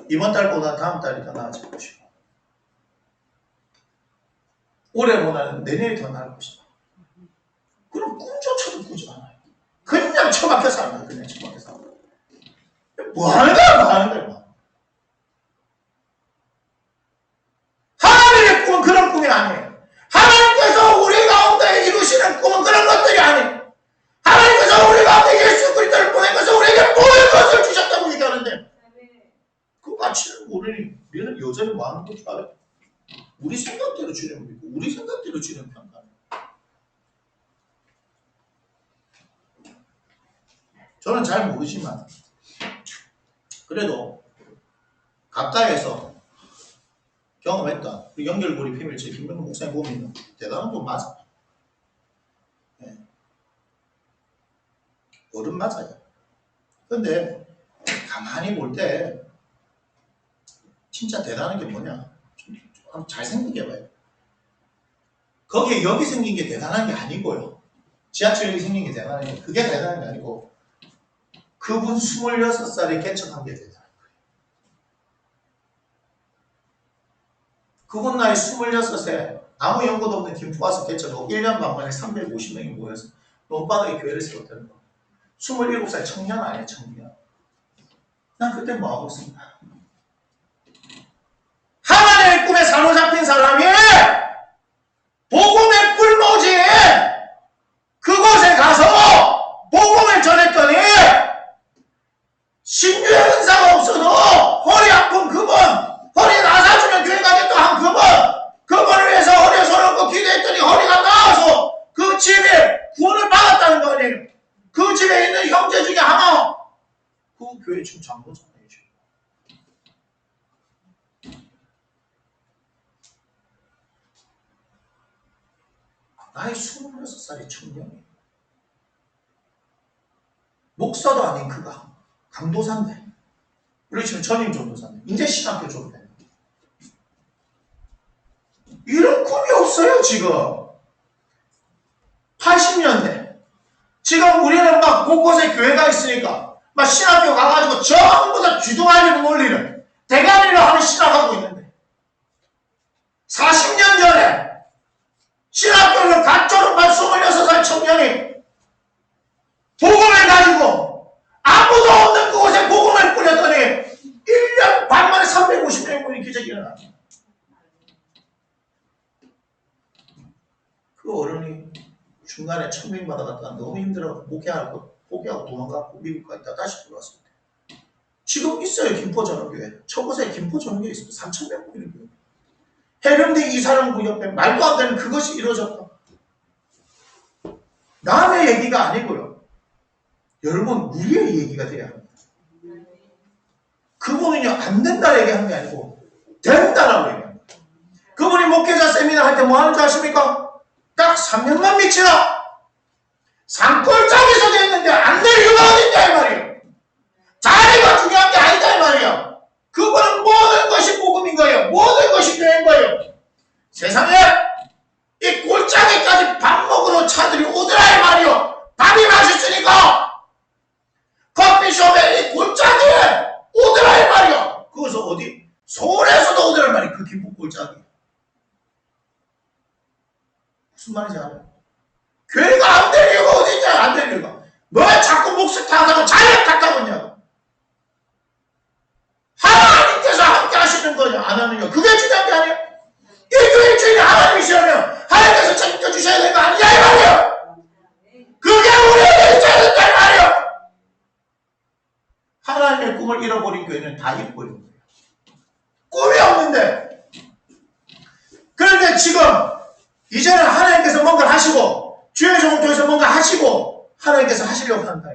이번 달보다 다음 달이 더 나아질 것이고 올해보다는 내년이 더 나을 것이다. 그런 꿈조차도 꾸지 않아요. 그냥 처박혀 삽니다. 그냥 처박혀 삽니다. 뭐 하는 거야? 하나님의 꿈은 그런 꿈이 아니에요. 하나님께서 우리 가운데 이루시는 꿈은 그런 것들이 아니에요. 하나님께서 우리 가운데 예수 그리스도를 보내면서 우리에게 모든 것을 주셨다고 얘기하는데 그 가치를 모르니 우리는 여전히 뭐 하는 줄 알아요? 우리 생각대로 주님 믿고 우리 생각대로 주님 평가해요. 저는 잘 모르지만 그래도 가까이에서 경험했던 그 연결고리 피밀체 김명근 목사님 보면 대단한 분 맞아요. 네. 어른 맞아요. 근데 가만히 볼 때 진짜 대단한 게 뭐냐? 좀 잘생기게 봐요. 거기에 여기 생긴 게 대단한 게 아니고요. 지하철역이 생긴 게 대단한 게 그게 대단한 게 아니고 그분 26살에 개척한 게 대단한 거예요. 그분 나이 26에 아무 연고도 없는 김포 와서 개척하고 1년 반 만에 350명이 모여서 논바닥에 교회를 세웠다는 거. 27살 청년 아니에요, 청년. 난 그때 뭐하고 있습니까? 하나님의 꿈에 사로잡힌 사람이 복음의 뿔모지에 그곳에 가서 복음을 전했더니 신유의 은사가 없어도 허리 아픈 그분, 허리 나사주면 교회 가겠다 한 그분을 위해서 허리에 손 얹고 기도했더니 허리가 나아서 그 집에 구원을 받았다는 거 아니에요. 그 집에 있는 형제 중에 하나 그 교회 지금 장로잖아요. 나이 26살의 청년이 목사도 아닌 그가 강도사인데 우리 지금 전임 전도사인데 이제 신학교 졸업했는데 이런 꿈이 없어요. 지금 80년대 지금 우리는 막 곳곳에 교회가 있으니까 막 신학교 가가지고 전부 다 주둥아리로 놀리는 대가리를 하는 신학하고 있는데 40년 전에 신학교를 갓 졸업한 26살 청년이 복음을 가지고 아무도 없는 그곳에 복음을 뿌렸더니 1년 반 만에 350명이 기적이 일어납니다. 그 어른이 중간에 천명 받아갔다가 너무 힘들어 목회하고 포기하고 도망가고 미국 갔다 다시 들어왔습니다. 지금 있어요. 김포전원교회. 저곳에 김포전원교회 있습니다. 3,000명 모이는 교회. 해병대 이사령부 옆에 말도 안 되는 그것이 이루어졌다. 남의 얘기가 아니고요. 여러분 우리의 얘기가 돼야 합니다. 그분은요 안 된다 얘기하는 게 아니고 된다라고 얘기합니다. 그분이 목회자 세미나 할 때 뭐 하는 줄 아십니까? 딱 3년만 미치라. 산골짜기서 됐는데 안 될 이유가 어딨냐 이 말이에요. 자리가 중요한 게 아니다 이 말이에요. 그분은 모든 것이 복음인 거예요. 모든 것이 교회인 거예요. 세상에 이 골짜기까지 밥 먹으러 차들이 오더라 이 말이요. 밥이 맛있으니까 커피숍에 이 골짜기에 오더라 이 말이요. 그것은 어디? 서울에서도 오더라 이 말이요. 그 김포 골짜기. 무슨 말인지 알아요? 교회가 안 될 이유가 어디 있냐? 안 될 이유가. 왜 자꾸 목숨 탓하고 자력 탓하고 있냐고. 하나님께서 함께 하시는 거냐 안 하느냐 그게 중요한 게 아니에요. 이 교회 주인이 하나님이시라면 하나님께서 책임져 주셔야 되는 거 아니냐 이 말이에요. 그게 우리에게 있어야 된다 이 말이에요. 하나님의 꿈을 잃어버린 교회는 다 잃어버린 거예요. 꿈이 없는데. 그런데 지금 이제는 하나님께서 뭔가를 하시고 주의 종을 통해서 뭔가 하시고 하나님께서 하시려고 한다.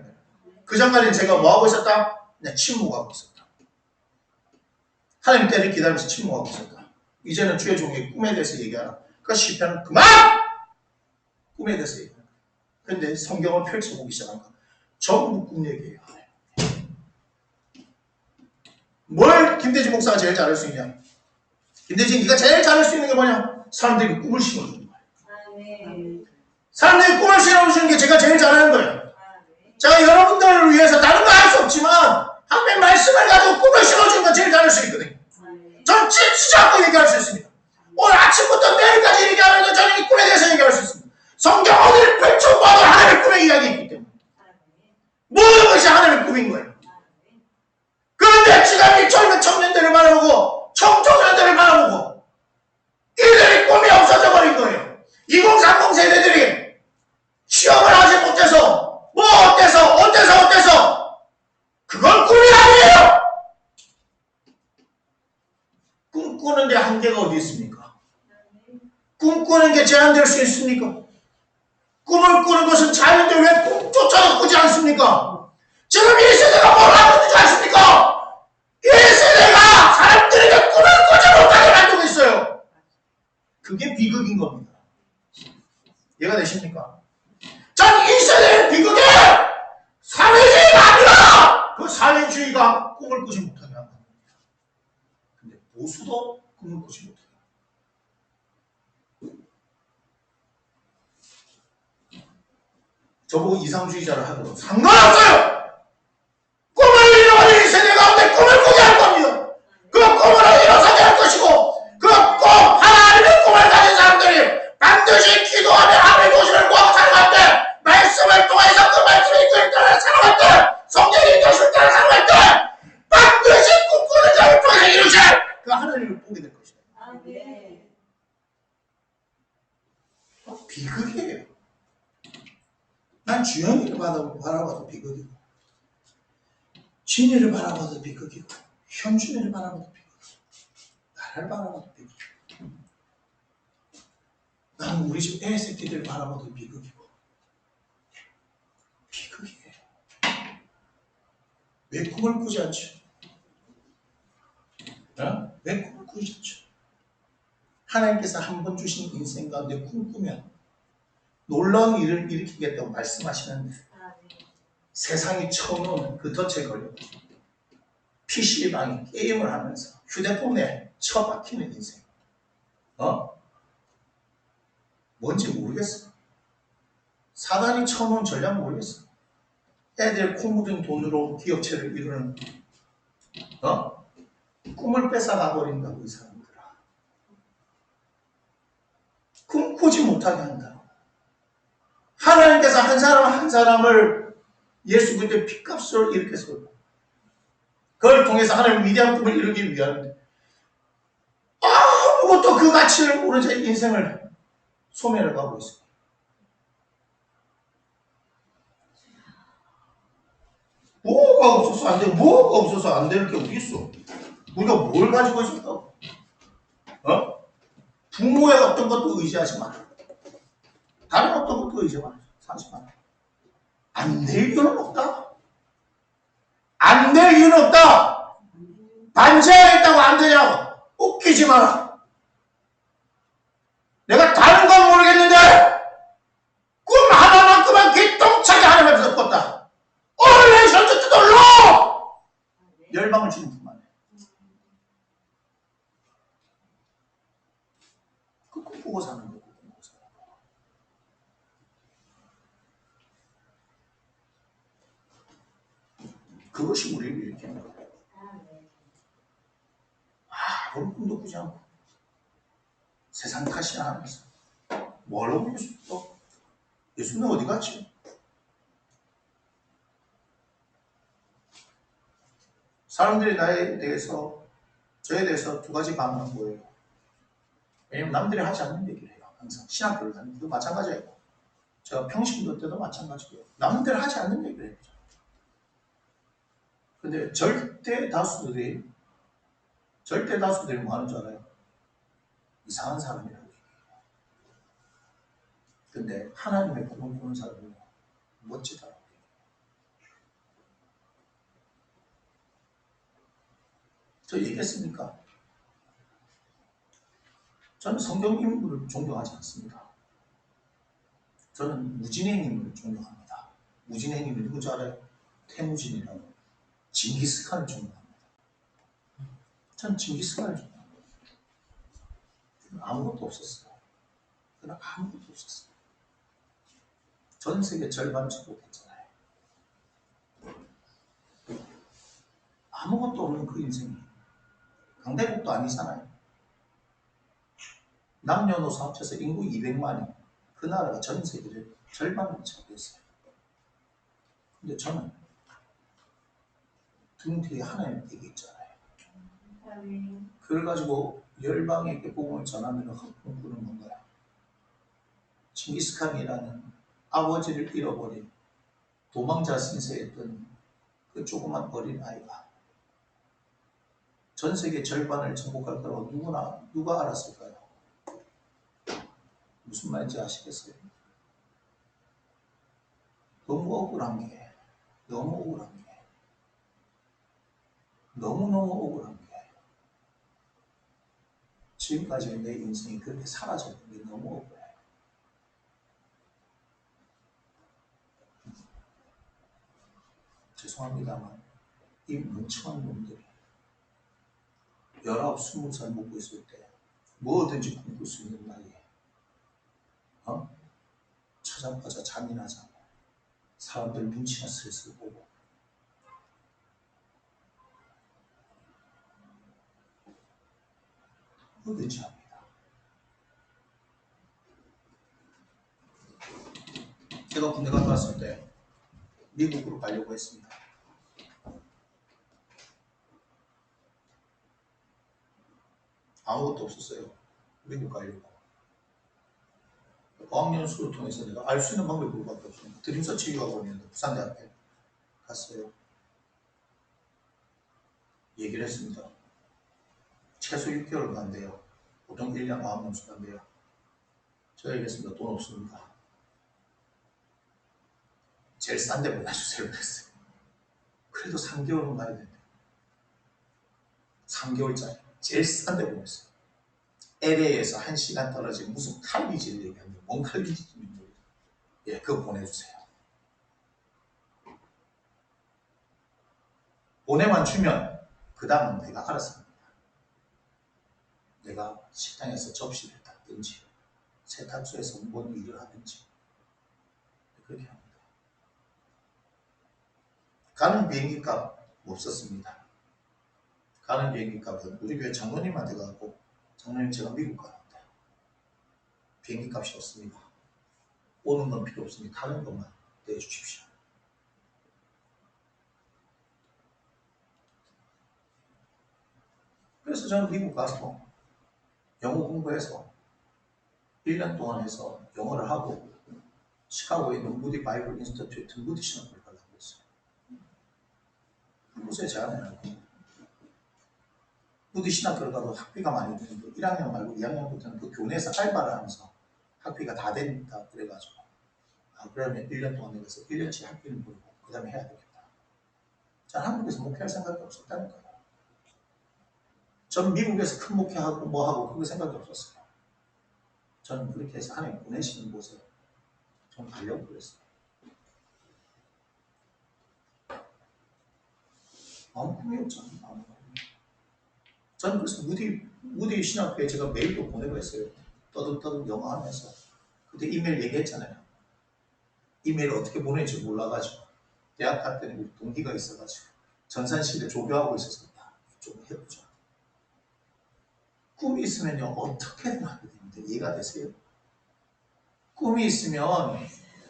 그 전까지는 제가 뭐하고 있었다? 그냥 침묵하고 있었다. 하나님 때를 기다리면서 침묵하고 있었다. 이제는 주의 종의 꿈에 대해서 얘기하라. 그 시편은 그만! 꿈에 대해서 얘기하라. 그런데 성경을 펼쳐보기 시작한다. 전부 꿈 얘기예요. 뭘 김대지 목사가 제일 잘할 수 있냐? 김대지 네가 제일 잘할 수 있는 게 뭐냐? 사람들에게 꿈을 심어주는 거예요. 사람들에게 꿈을 심어주는 게 제가 제일 잘하는 거예요. 제가 여러분들을 위해서 다른 거 할 수 없지만 하나님의 말씀을 가지고 꿈을 심어주는 건 제일 잘할 수 있거든요. 전 찢지 않고 얘기할 수 있습니다. 오늘 아침부터 내일까지 얘기하면서 저는 이 꿈에 대해서 얘기할 수 있습니다. 성경 어디를 펼쳐봐도 하나님의 꿈의 이야기 있기 때문에 모든 것이 하나님의 꿈인 거예요. 그런데 지금 이 젊은 청년들을 바라보고 청소년들을 바라보고 이들이 꿈이 없어져 버린 거예요. 2030 세대들이 시험을 하지 못해서 뭐 어때서 그건 꿈이 아니에요. 꿈꾸는데 한계가 어디 있습니까? 꿈꾸는 게 제한될 수 있습니까? 꿈을 꾸는 것은 자유인데 왜 꿈조차도 꾸지 않습니까? 지금 이 세대가 뭘 하고 있는지 아십니까? 이 세대가 사람들에게 꿈을 꾸지 못하게 만들고 있어요. 그게 비극인 겁니다. 이해가 되십니까? 전 이 세대의 비극이 사회주의가 아니라 그 사회주의가 꿈을 꾸지 못하게 합니다. 근데 보수도 꿈을 꾸지 못해요. 저보고 이상주의자를 하고도 상관없어요. 꿈을 잃어버린 세대 가운데 꿈을 꾸게 할 겁니다. 그 꿈을 일어서게 할 것이고 그 꿈, 하나님의 꿈을 가진 사람들이 반드시 기도하며 하나님의 도심을 구하고 살아갈 때 말씀을 통해서 그 말씀이 이끌 때를 살아갈 때 성령이 이끌 때를 살아갈 때 반드시 꿈꾸는 자를 통해서 이루실 그 하나님을 보게 될 것이다. 비극이에요. 난 주영이를 바라봐도 비극이고 진이를 바라봐도 비극이고 현준이를 바라봐도 비극이고 나를 바라봐도 비극이고 난 우리 집 애 새끼들 바라봐도 비극이고 비극이에요. 왜 꿈을 꾸지 않죠? 왜 꿈을 꾸지 않죠? 하나님께서 한 번 주신 인생 가운데 꿈꾸면 놀라운 일을 일으키겠다고 말씀하시는데 세상이 처음 그 덫에 걸렸고 PC방에 게임을 하면서 휴대폰에 처박히는 인생. 뭔지 모르겠어. 사단이 쳐놓은 전략 모르겠어. 애들 코 묻은 돈으로 기업체를 이루는 꿈을 뺏어가 버린다고 이 사람들아. 꿈꾸지 못하게 한다고. 하나님께서 한 사람 한 사람을 예수 그리스도의 피값으로 이렇게 세우고 그걸 통해서 하나님의 위대한 꿈을 이루기 위한 아무것도 그 가치를 모르는 제 인생을 소멸해 가고 있어요. 뭐가 없어서 안 돼? 뭐가 없어서 안 되는 게 어디 있어? 우리가 뭘 가지고 있었다고? 부모의 어떤 것도 의지하지 마. 다른 어떤 것도 의지하지 마. 사지 마. 안 될 이유는 없다. 안 될 이유는 없다. 반지하였다고 안 되냐고. 웃기지 마라. 내가 다른 건 모르겠는데 꿈 하나만큼은 기똥차게 하나님 앞에서 꿨다. 오늘 내 손짓 뜯어올라! 열방을 지는 뿐만 아니야. 그 꿈 보고 사는 거고. 그것이 우리를 일으키는 거예요. 아무런 꿈도 꾸지 않고 세상 탓이나 하면서 뭘 하고 있어? 예수는 어디 갔지? 사람들이 나에 대해서 저에 대해서 두 가지 반응한 거예요. 왜냐면 남들이 하지 않는 얘기를 해요. 항상 신학교를 다니는 것도 마찬가지예요. 제가 평신도 때도 마찬가지고요. 남들이 하지 않는 얘기를 해요. 근데 절대 다수들이 뭐 하는 줄 알아요? 이상한 사람이라고 얘기해요. 근데 하나님의 복을 보는 사람은 멋지더라고요. 저 얘기했습니까? 저는 성경 인물을 존경하지 않습니다. 저는 무진의 인물을 존경합니다. 무진의 인물이 누군지 알아요? 태무진이라고. 징기스칸을 존경합니다. 저는 징기스칸을 존경합니다. 아무것도 없었어요. 그는 아무것도 없었어요. 전 세계 절반을 정복했잖아요. 아무것도 없는 그 인생이 강대국도 아니잖아요. 남녀노소 합쳐서 인구 200만이 그 나라가 전 세계를 절반을 차지했어요. 근데 저는 등 뒤에 하나님 얘기 있잖아요. 그걸 가지고 열방에게 복음을 전하면 헛꿈꾸는 건가요? 징기스칸이라는 아버지를 잃어버린 도망자 신세였던 그 조그만 어린 아이가 전 세계 절반을 정복할 거라고 누가 알았을까요? 무슨 말인지 아시겠어요? 너무 억울한 게 너무너무 억울한 게 지금까지 내 인생이 그렇게 사라졌던 게 너무 억울해. 죄송합니다만 이 멍청한 놈들이 19, 20살 먹고 있을 때 뭐든지 꿈꿀 수 있는 나이에 찾아보자 잔인하잖아. 사람들 눈치나 슬슬 보고 뭐든지 합니다. 제가 군대 갔다 왔을 때 미국으로 가려고 했습니다. 아무것도 없었어요. 미국 가려고. 어학연 수를 통해서 내가 알 수 있는 방법이 그거밖에 없습니다. 드림 서치기가 보냈는데 부산대학교 갔어요. 얘기를 했습니다. 최소 6개월 간대요. 보통 1년 어학연수 간대요. 제가 얘기했습니다. 돈 없습니다. 제일 싼 데 보내주세요. 그랬어요. 그래도 3개월은 가야 된대. 3개월짜리. 제일 싼 데 보냈어요. LA에서 1시간 떨어진 무슨 칼리지를 얘기하는데 뭔 칼리지인지 모르겠어요. 예, 그거 보내주세요. 보내만 주면 그 다음은 내가 알아서 합니다. 내가 식당에서 접시를 닦든지 세탁소에서 뭔 일을 하든지 그렇게 합니다. 가는 비행기값 없었습니다. 가는 비행기값은 우리 교회 장로님한테 가고 장로님 제가 미국 가는데 비행기값이 없습니다. 오는 건 필요 없으니 가는 것만 내주십시오. 그래서 저는 미국 가서 영어 공부해서 1년 동안 해서 영어를 하고 시카고에 있는 무디 바이블 인스티튜트 무디 신학교를 가려고 했어요. 한 곳에 제안을 하고 무디 신학교를 가도 학비가 많이 드는데 1학년 말고 2학년부터는 그 교내에서 알바를 하면서 학비가 다 된다 그래가지고 그러면 1년 동안 내가서 1년치 학비를 물고 그 다음에 해야 되겠다. 저는 한국에서 목회할 생각이 없었다는 거예요. 전 미국에서 큰 목회하고 뭐하고 그거 생각이 없었어요. 저는 그렇게 해서 하나님 보내시는 곳에 좀 가려고 그랬어요. 아무 꿈이 없잖아요. 아무 꿈이. 저는 그래서 무디 신학교에 제가 메일도 보내고 했어요. 떠듬떠듬 영어 하면서. 그때 이메일 얘기했잖아요. 이메일 어떻게 보내는지 몰라가지고 대학 갈 때는 우리 동기가 있어가지고 전산실에 조교하고 있어서 좀 해보자. 꿈이 있으면요 어떻게든 하게 됩니다. 이해가 되세요? 꿈이 있으면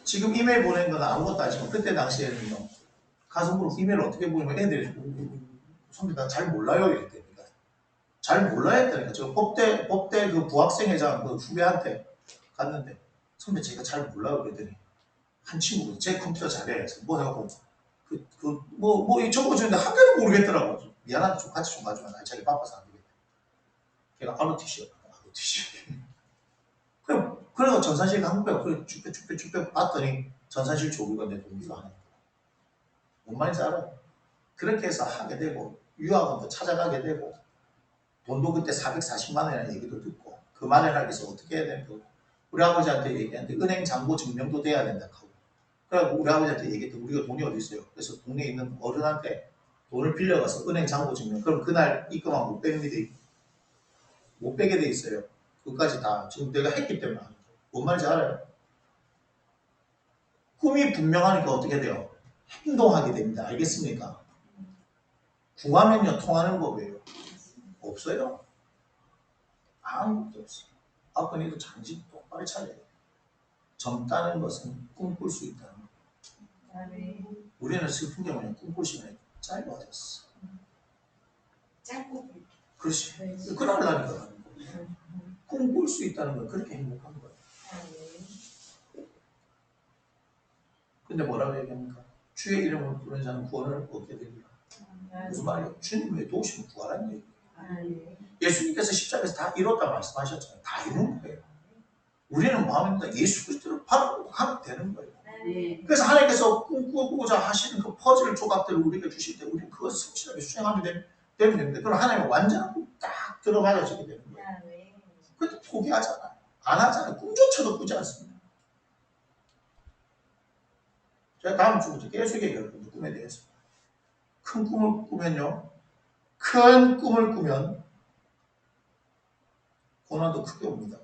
지금 이메일 보낸 건 아무것도 아니지만 그때 당시에는요 가서 물어 이메일 어떻게 보내면 애들이 선배 나 잘 몰라요 이랬다니까. 잘 몰라 했다니까. 저 법대 그 부학생회장 그 후배한테 갔는데 선배 제가 잘 몰라요 그랬더니 한 친구가 제 컴퓨터 잘해 해서 뭐 해갖고 뭐 적어주는데 한 개도 모르겠더라고. 미안한데 좀 같이 좀 가져와. 나 자기 바빠서 안 되겠다. 걔가 ROTC였거든. ROTC. 그래서 전산실 간 거야. 그래 쭉쭉 봤더니 전산실 조교가 내 동기가 하는 거야. 뭔 말인지 알아요? 그렇게 해서 하게 되고 유학원도 찾아가게 되고 돈도 그때 440만 원이라는 얘기도 듣고 그 마련하기 위해서 어떻게 해야 되는 거 우리 아버지한테 얘기했는데 은행 잔고 증명도 돼야 된다 하고 그래갖고 우리 아버지한테 얘기했더니 우리가 돈이 어디 있어요? 그래서 동네에 있는 어른한테 돈을 빌려가서 은행 잔고 증명 그럼 그날 입금하면 못 뺍니다. 못 빼게 돼 있어요. 그것까지 다 지금 내가 했기 때문에 뭔 말인지 알아요? 꿈이 분명하니까 어떻게 돼요? 행동하게 됩니다. 알겠습니까? 구하면요 통하는 법이에요. 없어요. 아무것도 없어요. 아버님도 장식 똑바로 차려야 돼요. 젊다는 것은 꿈꿀 수 있다는 거예요. 우리는 슬픈 게 뭐냐 꿈꿀 시간이 짧아졌어. 짧고 그렇지. 그러려니까 꿈꿀 수 있다는 건 그렇게 행복한 거예요. 근데 뭐라고 얘기합니까? 주의 이름을 부르는 자는 구원을 얻게 됩니다. 무슨 말이에요? 주님의 도우시면 구하라는 얘기예요. 예수님께서 십자가에서 다 이뤘다 말씀하셨잖아요. 다 이룬 거예요. 우리는 마음입니다. 예수 그리스도를 바라보면 되는 거예요. 그래서 하나님께서 꿈꾸고자 하시는 그 퍼즐 조각들을 우리에게 주실 때 우리는 그것을 성실하게 수행하면 되면 됩니다. 그럼 하나님은 완전한 꿈 딱 들어맞아지게 되는 거예요. 그런데 포기하잖아요. 안 하잖아요. 꿈조차도 꾸지 않습니다. 제가 다음 주부터 계속 얘기할 겁니다. 꿈에 대해서. 큰 꿈을 꾸면요. 큰 꿈을 꾸면 고난도 크게 옵니다.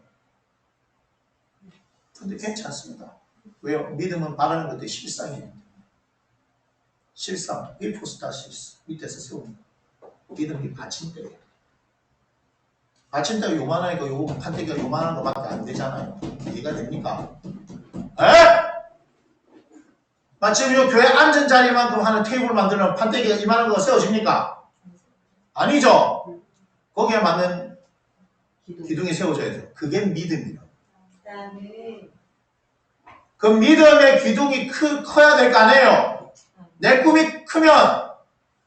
근데 괜찮습니다. 왜요? 믿음은 바라는 것도 실상이에요. 실상, 일포스타 실상 밑에서 세웁니다. 믿음이 받침대예요. 받침대가 요만하니까 요 판때기가 요만한 것밖에 안 되잖아요. 이해가 됩니까? 에? 마치 요 교회 앉은 자리만큼 하는 테이블 만들면 판때기가 이만한 거 세워집니까? 아니죠. 거기에 맞는 기둥이 세워져야 돼요. 그게 믿음이에요. 그 믿음의 기둥이 커야 될 거 아니에요. 내 꿈이 크면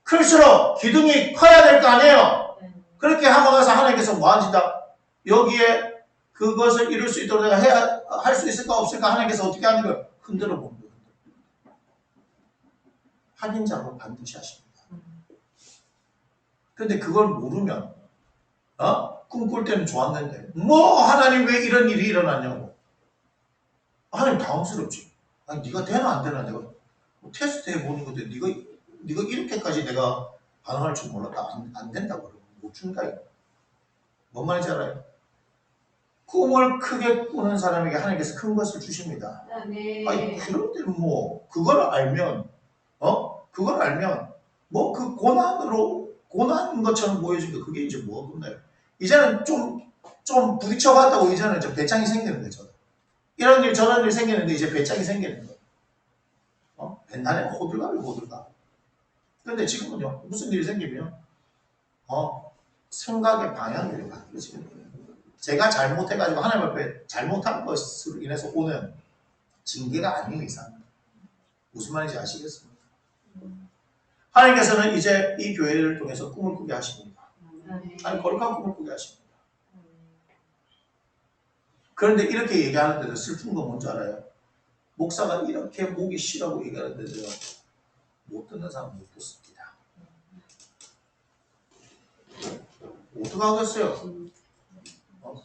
클수록 기둥이 커야 될 거 아니에요. 그렇게 하고 나서 하나님께서 뭐 하신다? 여기에 그것을 이룰 수 있도록 내가 할 수 있을까 없을까 하나님께서 어떻게 하는 거예요? 흔들어 보는 거예요. 확인 작업 반드시 하십니다. 그런데 그걸 모르면 꿈꿀 때는 좋았는데 뭐 하나님 왜 이런 일이 일어났냐고 하나님 당황스럽지. 아니 네가 되나 안 되나 내가 뭐 테스트 해보는 건데 네가 이렇게까지 내가 반응할 줄 몰랐다. 안 된다고 그러고 못 준다 이거. 뭔 말인지 알아요? 꿈을 크게 꾸는 사람에게 하나님께서 큰 것을 주십니다. 네. 아니 그런데 뭐 그걸 알면 그걸 알면 뭐 그 고난인 것처럼 보여주니까 그게 이제 뭐가 끝나요? 이제는 좀 부딪혀봤다고 이제는 이제 배짱이 생기는 거죠. 이런 일 저런 일 생기는데 이제 배짱이 생기는 거예요. 옛날에는 호들갑. 그런데 지금은요 무슨 일이 생기면 생각의 방향이 바뀌어지는 거예요. 제가 잘못해가지고 하나님 앞에 잘못한 것으로 인해서 오는 징계가 아닌 이상 무슨 말인지 아시겠습니까? 하나님께서는 이제 이 교회를 통해서 꿈을 꾸게 하십니다. 아니 거룩한 꿈을 꾸게 하십니다. 그런데 이렇게 얘기하는데도 슬픈 건 뭔지 알아요? 목사가 이렇게 목이 쉬라고 얘기하는데도 못 듣는 사람은 못 듣습니다. 어떡하겠어요?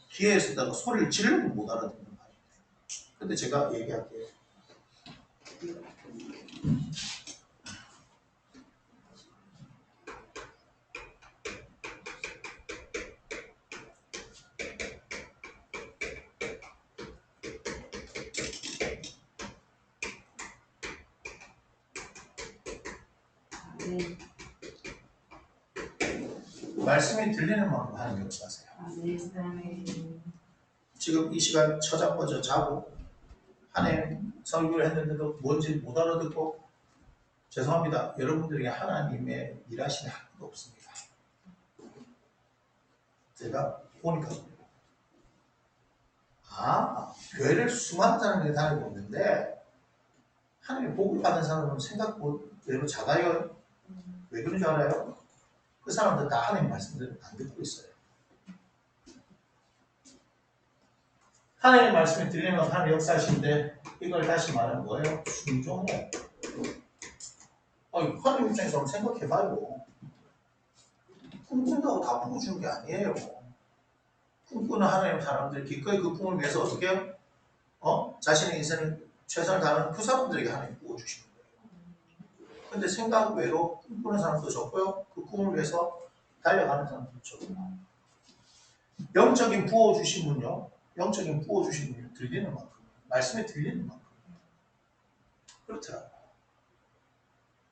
기회에 쓰다가 소리를 지르면 못 알아듣는 말이에요. 근데 제가 얘기할게요. 말씀이 들리는 만큼 하나님 역사하세요. 지금 이 시간 처자꺼져 자고 하나님 설교를 했는데도 뭔지 못 알아듣고 죄송합니다. 여러분들에게 하나님의 일하심이 하나도 없습니다. 제가 보니까 교회를 수많은 사람들이 다니고 있는데 하나님의 복을 받은 사람은 생각외로 작아요. 왜 그런지 알아요? 그 사람들 다 하나님 말씀을 안 듣고 있어요. 하나님 말씀이 들리면 하나님 역사하시는데 이걸 다시 말하는 거예요. 순종해. 하나님 입장에서 한번 생각해봐요. 꿈꾼다고 다 부어주는 게 아니에요. 꿈꾸는 하나님 사람들 기꺼이 그 꿈을 위해서 어떻게 해요? 자신의 인생을 최선을 다하는 그 사람들에게 하나님 부어주시는 거예요. 근데 생각 외로 꿈꾸는 사람도 적고요. 그 꿈을 위해서 달려가는 사람도 적고요. 영적인 부어주심은요. 영적인 부어주심을 들리는 만큼 말씀에 들리는 만큼 그렇더라고요.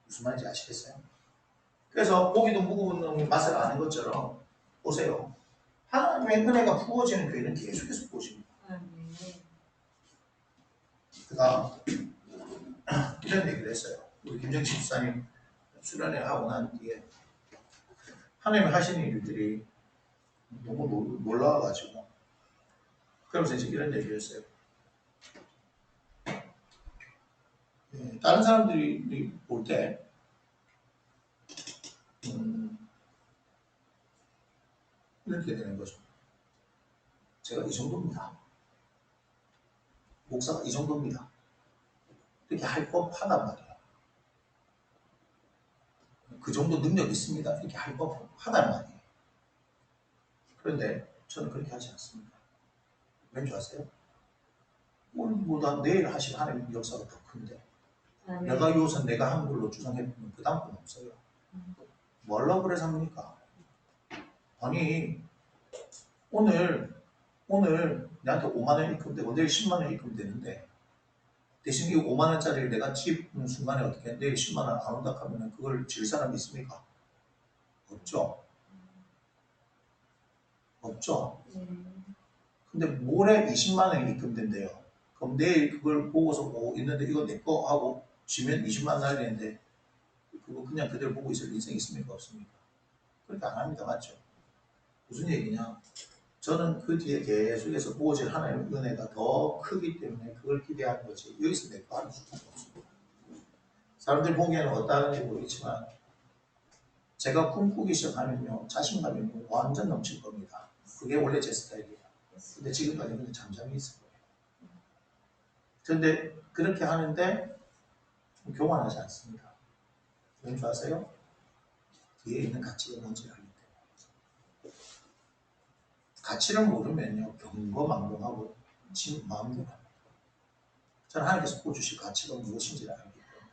무슨 말인지 아시겠어요? 그래서 고기도 무거운 놈이 맛을 아는 것처럼 보세요. 하나님의 은혜가 부어지는 교회는 계속해서 부어집니다. 그가 이런 얘기를 했어요. 우리 김정식 집사님 수련회 하고 난 뒤에 하나님이 하시는 일들이 너무 놀라워가지고 그러면서 이제 이런 얘기를 했어요. 다른 사람들이 볼 때 이렇게 되는 거죠. 제가 이 정도입니다. 목사가 이 정도입니다. 이렇게 할 법하단 말이에요. 그 정도 능력 있습니다. 이렇게 할 법하단 말이에요. 그런데 저는 그렇게 하지 않습니다. 왠지 아세요? 오늘보다 내일 하실 하나님 역사가 더 큰데 내가 이것은 내가 한 걸로 주장해보면 그 다음 건 없어요. 뭐라고 그래서 합니까? 아니 오늘 내한테 5만 원 입금되고 내일 10만 원 입금되는데 대신 이 5만 원짜리를 내가 지는 순간에 어떻게 내일 10만 원 안 온다 하면 그걸 질 사람이 있습니까? 없죠. 없죠. 근데 모레 20만 원이 입금된대요. 그럼 내일 그걸 보고서 있는데 이거 내 거 하고 지면 20만 원짜리인데 그거 그냥 그대로 보고 있을 인생이 있습니까? 없습니까? 그렇게 안 합니다. 맞죠? 무슨 얘기냐? 저는 그 뒤에 계속해서 부어질 하나님의 은혜가 더 크기 때문에 그걸 기대하는 거지. 여기서 내 거 하는 수가 없습니다. 사람들 보기에는 어떠한지 모르겠지만 제가 꿈꾸기 시작하면요. 자신감이 완전 넘칠 겁니다. 그게 원래 제 스타일이에요. 근데 지금까지는 잠잠히 있을 거예요. 그런데 그렇게 하는데 교만하지 않습니다. 왠지 아세요? 뒤에 있는 가치가 뭔지 알기 때문에. 가치를 모르면요. 경거망동하고 마음대로 합니다. 저는 하나님께서 보여주실 가치가 무엇인지를 알기 때문에.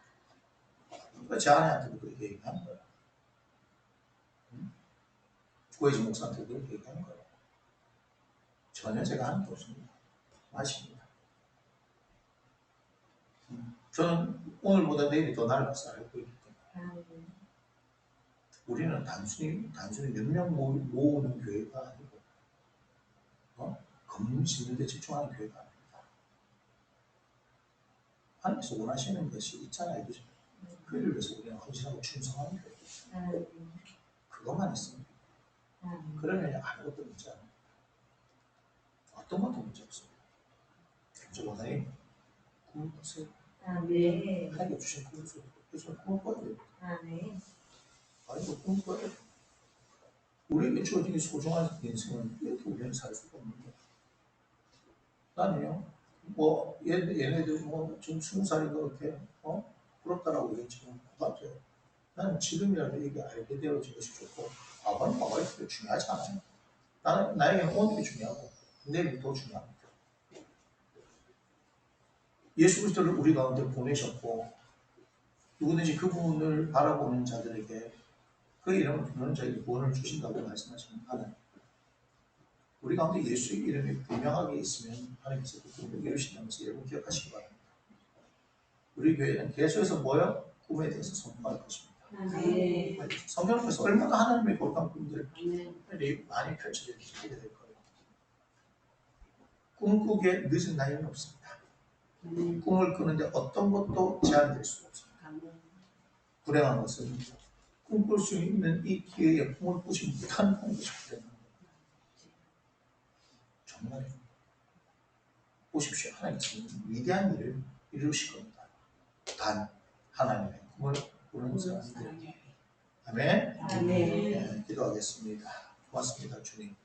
그러니까 제 아내한테도 그렇게 얘기하는 거예요. 구혜진 목사한테도 그렇게 얘기하는 거예요. 전혀 제가 하는 게 없습니다. 마십니다. 저는 오늘보다 내일이 더 나을 것을 알고 있기 때문에 우리는 단순히 몇 명 모으는 교회가 아니고 건물 짓는 데 집중하는 교회가 아닙니다. 하나님께서 원하시는 것이 있잖아요. 그죠? 그를 위해서 우리는 헌신하고 충성하는 교회. 그것만 있습니다. 그러면 아무것도 문제 안 합니다. 어떤 것도 문제 없습니다. 저 원하님 꿈을 꾸세요. 하나님께 주신 꿈을 꾸세요. 그래서 꿈을 꿔야 돼요. 아니고 꿈을 꿔야 돼요. 우리에게 주어진 소중한 인생은 이렇게 우리는 살 수가 없는 거예요. 나는요, 얘네들 지금 20살인가 이렇게, 부럽다라고 얘기했지만, 맞아요. 나는 지금이라도 이게 알게 되어진 것이 좋고, 과거는 과거에 그게 중요하지 않아요. 나에게는 오늘이 중요하고, 내일이 더 중요합니다. 예수 그리스도를 우리 가운데 보내셨고, 누구든지 그분을 바라보는 자들에게 그 이름을 부르는 자에게 구원을 주신다고 말씀하시는 하나님. 우리 가운데 예수의 이름이 분명하게 있으면 하나님께서 그 꿈을 이루신다면서 여러분 기억하시기 바랍니다. 우리 교회는 계속해서 모여 꿈에 대해서 선포할 것입니다. 성경에서 얼마나 하나님의 거룩한 꿈들이 많이 펼쳐져 있게 될 거예요. 꿈꾸기에 늦은 나이는 없습니다. 꿈을 꾸는데 어떤 것도 제한될 수가 없습니다. 불행한 것은 꿈꿀 수 있는 이 기회에 꿈을 꾸지 못하는 것이 불행한 거예요. 정말 보십시오. 하나님께서는 위대한 일을 이루실 겁니다. 단 하나님의 꿈을 꾸는 사람들에게. 아멘. 아멘. 네, 기도하겠습니다. 고맙습니다, 주님.